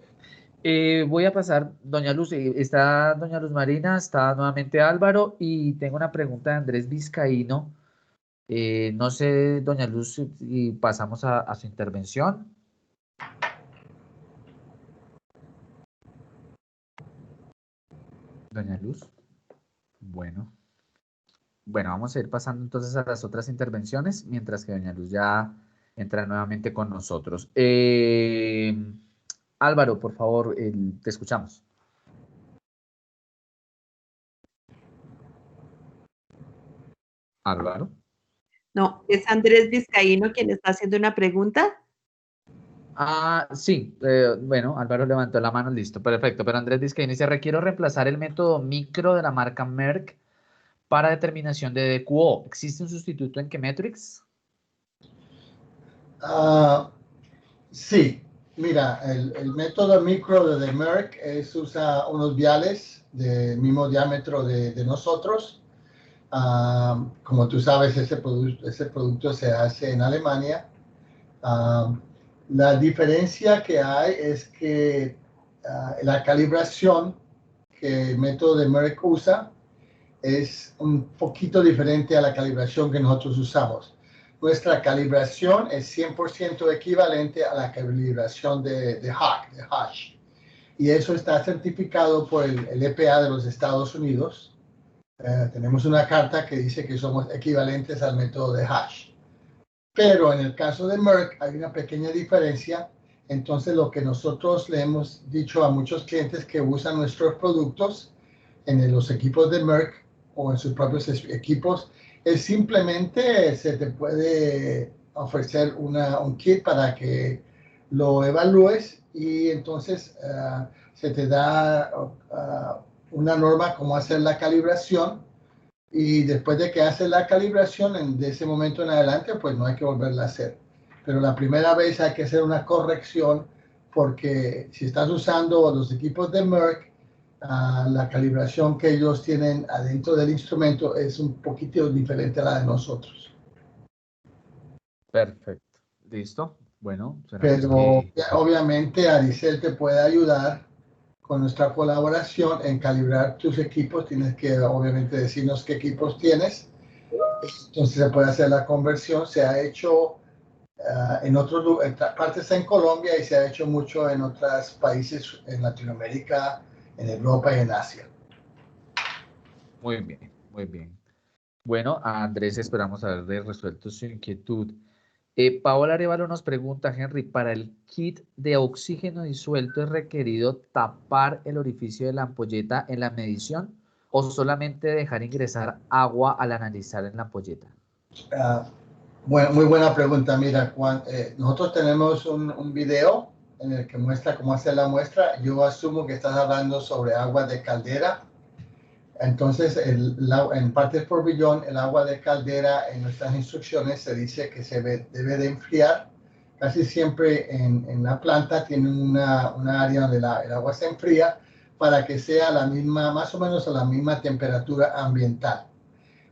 S1: Voy a pasar, doña Luz, está doña Luz Marina, está nuevamente Álvaro y tengo una pregunta de Andrés Vizcaíno. No sé, doña Luz, si pasamos a su intervención. Doña Luz. Bueno, vamos a ir pasando entonces a las otras intervenciones, mientras que doña Luz ya entra nuevamente con nosotros. Álvaro, por favor, te escuchamos. Álvaro.
S11: No, es Andrés Vizcaíno quien está haciendo una pregunta.
S1: Sí, bueno, Álvaro levantó la mano, listo, perfecto. Pero Andrés Vizcaíno dice, requiero reemplazar el método micro de la marca Merck para determinación de DQO. ¿Existe un sustituto en Chemetrix?
S3: Sí, mira, el método micro de Merck usa unos viales del mismo diámetro de nosotros. Como tú sabes, ese producto se hace en Alemania. La diferencia que hay es que la calibración que el método de Merck usa es un poquito diferente a la calibración que nosotros usamos. Nuestra calibración es 100% equivalente a la calibración de Hash. Y eso está certificado por el EPA de los Estados Unidos. Tenemos una carta que dice que somos equivalentes al método de Hash. Pero en el caso de Merck hay una pequeña diferencia. Entonces lo que nosotros le hemos dicho a muchos clientes que usan nuestros productos en los equipos de Merck o en sus propios equipos es simplemente se te puede ofrecer un kit para que lo evalúes y entonces se te da una norma cómo hacer la calibración. Y después de que haces la calibración, de ese momento en adelante, pues no hay que volverla a hacer. Pero la primera vez hay que hacer una corrección porque si estás usando los equipos de Merck, la calibración que ellos tienen adentro del instrumento es un poquito diferente a la de nosotros.
S1: Perfecto, listo. Bueno,
S3: pero obviamente Aricel te puede ayudar con nuestra colaboración en calibrar tus equipos. Tienes que obviamente decirnos qué equipos tienes. Entonces se puede hacer la conversión. Se ha hecho en otras partes en Colombia y se ha hecho mucho en otros países en Latinoamérica, en Europa y en Asia.
S1: Muy bien, muy bien. Bueno, a Andrés esperamos haber resuelto su inquietud. Paola Arevalo nos pregunta, Henry, ¿para el kit de oxígeno disuelto es requerido tapar el orificio de la ampolleta en la medición o solamente dejar ingresar agua al analizar en la ampolleta?
S3: Bueno, muy buena pregunta. Mira, nosotros tenemos un video en el que muestra cómo hacer la muestra. Yo asumo que estás hablando sobre agua de caldera. Entonces, en partes por billón, el agua de caldera en nuestras instrucciones se dice que se debe de enfriar. Casi siempre en la planta tienen una área donde el agua se enfría para que sea más o menos a la misma temperatura ambiental.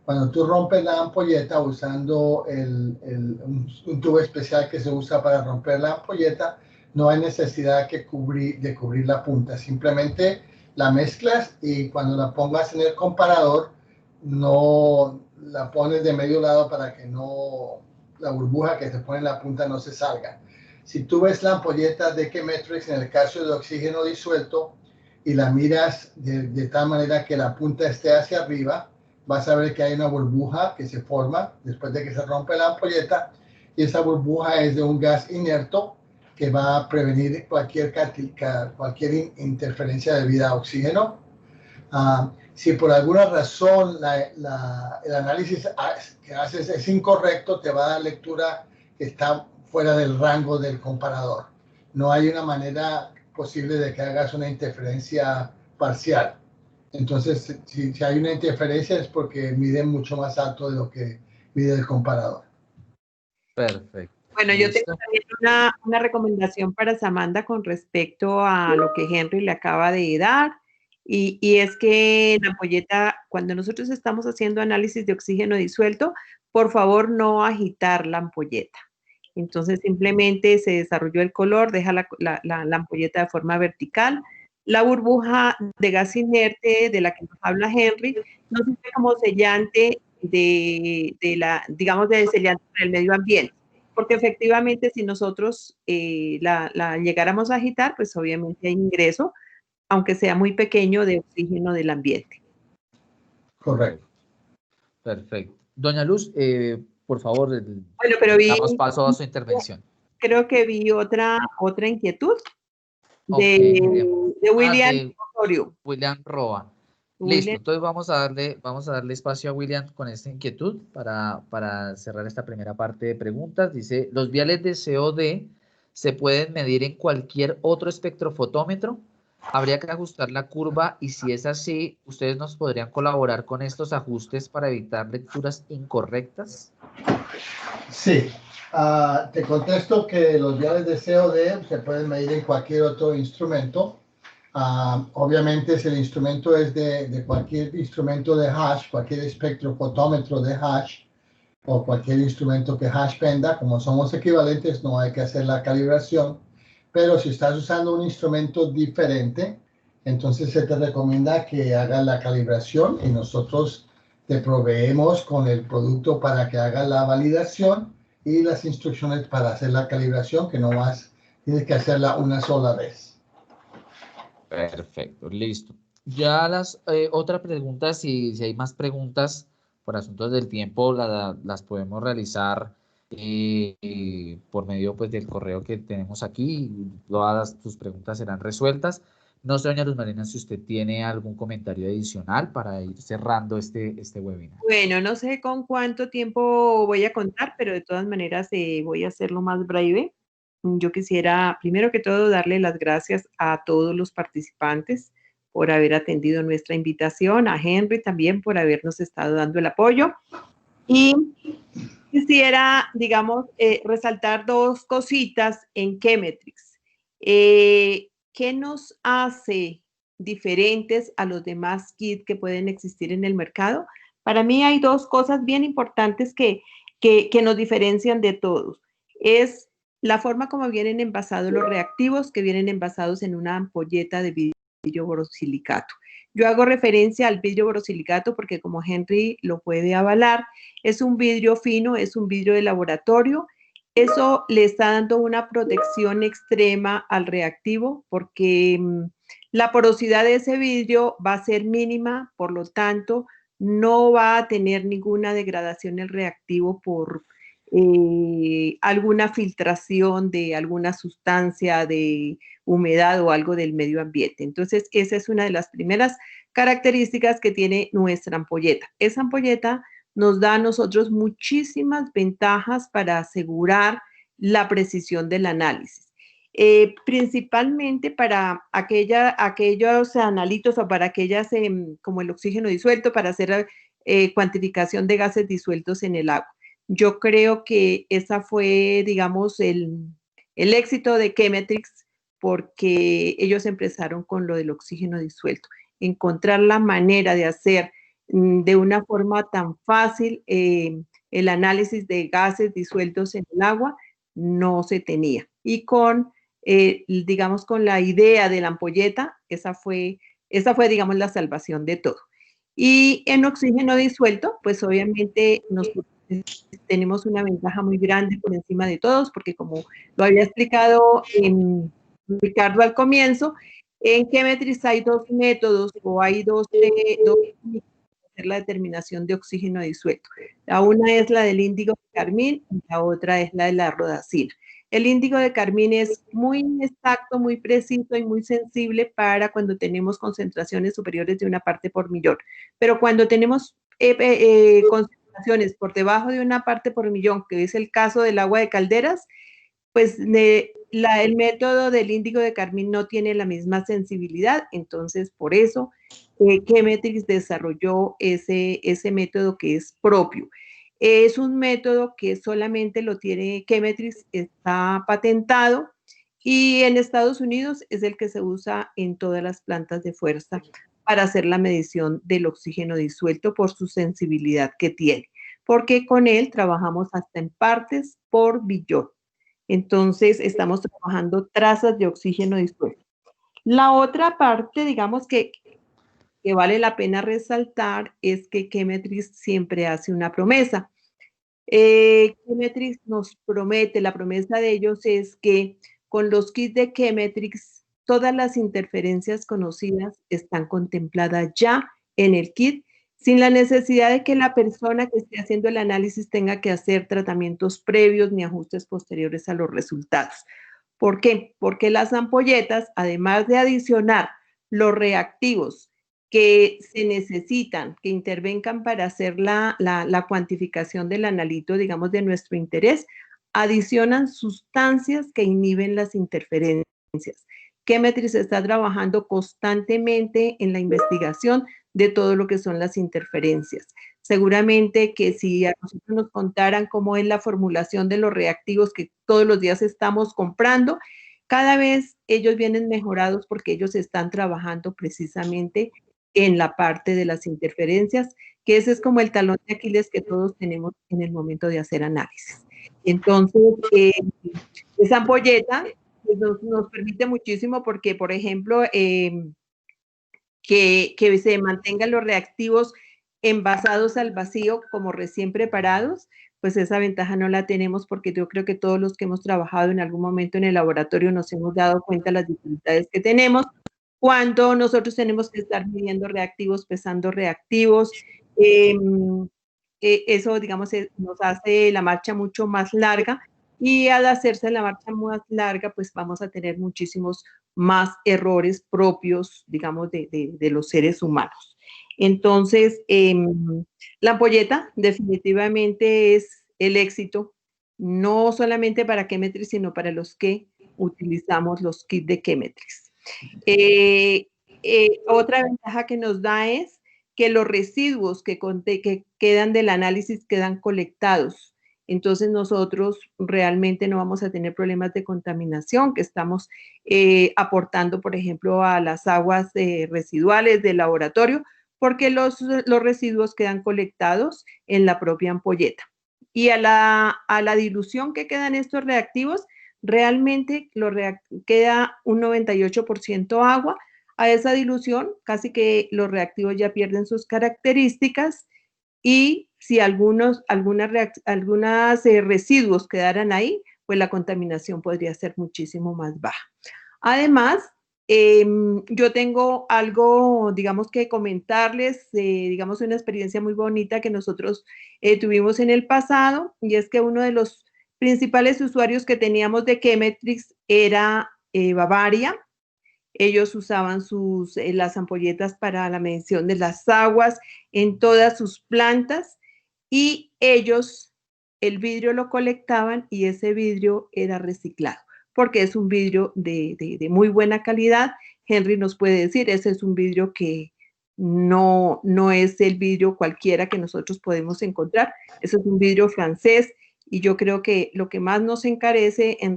S3: Cuando tú rompes la ampolleta usando un tubo especial que se usa para romper la ampolleta, no hay necesidad de cubrir la punta. Simplemente la mezclas y cuando la pongas en el comparador, no la pones de medio lado para que la burbuja que se pone en la punta no se salga. Si tú ves la ampolleta de Chemetrix en el caso de oxígeno disuelto y la miras de tal manera que la punta esté hacia arriba, vas a ver que hay una burbuja que se forma después de que se rompe la ampolleta, y esa burbuja es de un gas inerto que va a prevenir cualquier interferencia debida a oxígeno. Si por alguna razón el análisis que haces es incorrecto, te va a dar lectura que está fuera del rango del comparador. No hay una manera posible de que hagas una interferencia parcial. Entonces, si hay una interferencia es porque mide mucho más alto de lo que mide el comparador.
S2: Perfecto.
S11: Bueno, yo tengo también una recomendación para Samantha con respecto a lo que Henry le acaba de dar. Y es que la ampolleta, cuando nosotros estamos haciendo análisis de oxígeno disuelto, por favor no agitar la ampolleta. Entonces simplemente se desarrolló el color, deja la ampolleta de forma vertical. La burbuja de gas inerte de la que nos habla Henry no sirve como sellante digamos, de sellante para el medio ambiente. Porque efectivamente si nosotros la llegáramos a agitar, pues obviamente hay ingreso, aunque sea muy pequeño, de oxígeno del ambiente.
S3: Correcto.
S2: Perfecto. Doña Luz, por favor,
S11: bueno, pero
S2: damos paso a su intervención.
S11: Creo que vi otra inquietud de William Osorio.
S2: William Roa. Listo, entonces vamos a darle espacio a William con esta inquietud para cerrar esta primera parte de preguntas. Dice, ¿los viales de COD se pueden medir en cualquier otro espectrofotómetro? ¿Habría que ajustar la curva? Y si es así, ¿ustedes nos podrían colaborar con estos ajustes para evitar lecturas incorrectas?
S3: Sí. Te contesto que los viales de COD se pueden medir en cualquier otro instrumento. Obviamente, si el instrumento es de cualquier instrumento de hash, cualquier espectrofotómetro de hash, o cualquier instrumento que hash venda, como somos equivalentes, no hay que hacer la calibración. Pero si estás usando un instrumento diferente, entonces se te recomienda que hagas la calibración y nosotros te proveemos con el producto para que hagas la validación y las instrucciones para hacer la calibración, que no más tienes que hacerla una sola vez.
S2: Perfecto, listo. Ya las otras preguntas, si hay más preguntas por asuntos del tiempo, las podemos realizar por medio pues, del correo que tenemos aquí. Todas tus preguntas serán resueltas. No sé, doña Luz Marina, si usted tiene algún comentario adicional para ir cerrando este webinar.
S11: Bueno, no sé con cuánto tiempo voy a contar, pero de todas maneras voy a hacerlo más breve. Yo quisiera, primero que todo, darle las gracias a todos los participantes por haber atendido nuestra invitación, a Henry también por habernos estado dando el apoyo. Y quisiera, digamos, resaltar dos cositas en Chemetrix. ¿Qué nos hace diferentes a los demás kits que pueden existir en el mercado? Para mí hay dos cosas bien importantes que nos diferencian de todos. Es la forma como vienen envasados los reactivos, que vienen envasados en una ampolleta de vidrio borosilicato. Yo hago referencia al vidrio borosilicato porque, como Henry lo puede avalar, es un vidrio fino, es un vidrio de laboratorio. Eso le está dando una protección extrema al reactivo porque la porosidad de ese vidrio va a ser mínima, por lo tanto, no va a tener ninguna degradación el reactivo por alguna filtración de alguna sustancia de humedad o algo del medio ambiente. Entonces, esa es una de las primeras características que tiene nuestra ampolleta. Esa ampolleta nos da a nosotros muchísimas ventajas para asegurar la precisión del análisis. Principalmente para aquellos analitos o para aquellas como el oxígeno disuelto, para hacer cuantificación de gases disueltos en el agua. Yo creo que esa fue, digamos, el éxito de Chemetrix, porque ellos empezaron con lo del oxígeno disuelto. Encontrar la manera de hacer de una forma tan fácil el análisis de gases disueltos en el agua no se tenía. Y con, digamos, con la idea de la ampolleta, esa fue, digamos, la salvación de todo. Y en oxígeno disuelto, pues obviamente nosotros tenemos una ventaja muy grande por encima de todos, porque como lo había explicado Ricardo al comienzo, en Chemetrix hay dos métodos o hay dos hacer la determinación de oxígeno disuelto. La una es la del índigo de carmín y la otra es la de la rodacina. El índigo de carmín es muy exacto, muy preciso y muy sensible para cuando tenemos concentraciones superiores de una parte por millón. Pero cuando tenemos concentraciones por debajo de una parte por millón, que es el caso del agua de calderas, pues el método del índigo de carmín no tiene la misma sensibilidad, entonces por eso Chemetrix desarrolló ese método que es propio. Es un método que solamente lo tiene Chemetrix, está patentado y en Estados Unidos es el que se usa en todas las plantas de fuerza para hacer la medición del oxígeno disuelto por su sensibilidad que tiene, porque con él trabajamos hasta en partes por billón. Entonces, estamos trabajando trazas de oxígeno disuelto. La otra parte, digamos, que vale la pena resaltar es que Chemetrix siempre hace una promesa. Chemetrix nos promete, la promesa de ellos es que con los kits de Chemetrix, todas las interferencias conocidas están contempladas ya en el kit, sin la necesidad de que la persona que esté haciendo el análisis tenga que hacer tratamientos previos ni ajustes posteriores a los resultados. ¿Por qué? Porque las ampolletas, además de adicionar los reactivos que se necesitan, que intervengan para hacer la cuantificación del analito, digamos, de nuestro interés, adicionan sustancias que inhiben las interferencias. Chemetrix está trabajando constantemente en la investigación de todo lo que son las interferencias. Seguramente que si a nosotros nos contaran cómo es la formulación de los reactivos que todos los días estamos comprando, cada vez ellos vienen mejorados porque ellos están trabajando precisamente en la parte de las interferencias, que ese es como el talón de Aquiles que todos tenemos en el momento de hacer análisis. Entonces, esa ampolleta pues, nos permite muchísimo porque, por ejemplo, que se mantengan los reactivos envasados al vacío como recién preparados, pues esa ventaja no la tenemos porque yo creo que todos los que hemos trabajado en algún momento en el laboratorio nos hemos dado cuenta de las dificultades que tenemos cuando nosotros tenemos que estar midiendo reactivos, pesando reactivos. Eso, digamos, nos hace la marcha mucho más larga y al hacerse la marcha más larga, pues vamos a tener muchísimos más errores propios, digamos, de los seres humanos. Entonces, la ampolleta definitivamente es el éxito, no solamente para Chemetrix, sino para los que utilizamos los kits de Chemetrix. Otra ventaja que nos da es que los residuos que quedan del análisis quedan colectados. Entonces nosotros realmente no vamos a tener problemas de contaminación que estamos aportando, por ejemplo, a las aguas residuales del laboratorio, porque los residuos quedan colectados en la propia ampolleta. Y a la dilución que quedan estos reactivos, realmente queda un 98% agua. A esa dilución, casi que los reactivos ya pierden sus características y si algunos residuos quedaran ahí, pues la contaminación podría ser muchísimo más baja. Además, yo tengo algo, digamos, que comentarles, digamos, una experiencia muy bonita que nosotros tuvimos en el pasado, y es que uno de los principales usuarios que teníamos de Chemetrix era Bavaria. Ellos usaban las ampolletas para la medición de las aguas en todas sus plantas y ellos el vidrio lo colectaban y ese vidrio era reciclado porque es un vidrio de muy buena calidad. Henry nos puede decir, ese es un vidrio que no es el vidrio cualquiera que nosotros podemos encontrar, ese es un vidrio francés y yo creo que lo que más nos encarece en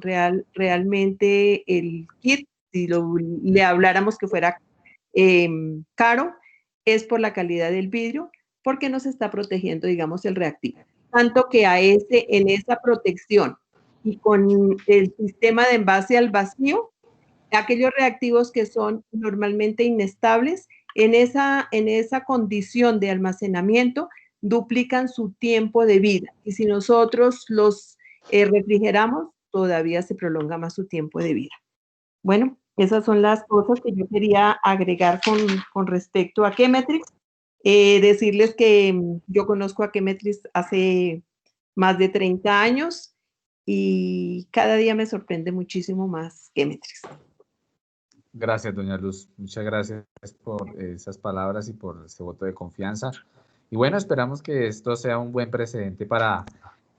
S11: realmente el kit, si le habláramos que fuera caro, es por la calidad del vidrio, porque nos está protegiendo, digamos, el reactivo. Tanto que en esa protección y con el sistema de envase al vacío, aquellos reactivos que son normalmente inestables, en esa condición de almacenamiento, duplican su tiempo de vida. Y si nosotros los refrigeramos, todavía se prolonga más su tiempo de vida. Bueno, esas son las cosas que yo quería agregar con respecto a Chemetrix. Decirles que yo conozco a Chemetris hace más de 30 años y cada día me sorprende muchísimo más Chemetris.
S2: Gracias, doña Luz. Muchas gracias por esas palabras y por ese voto de confianza. Y bueno, esperamos que esto sea un buen precedente para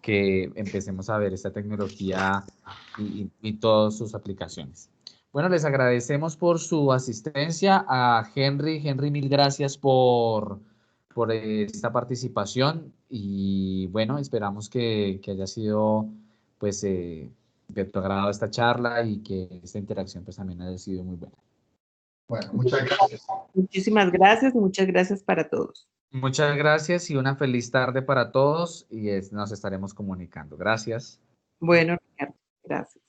S2: que empecemos a ver esta tecnología y todas sus aplicaciones. Bueno, les agradecemos por su asistencia. A Henry. Henry, mil gracias por esta participación. Y bueno, esperamos que haya sido pues de tu agrado esta charla y que esta interacción pues también haya sido muy buena.
S3: Bueno, muchas gracias.
S11: Muchísimas gracias y muchas gracias para todos.
S2: Muchas gracias y una feliz tarde para todos y nos estaremos comunicando. Gracias.
S11: Bueno, Ricardo, gracias.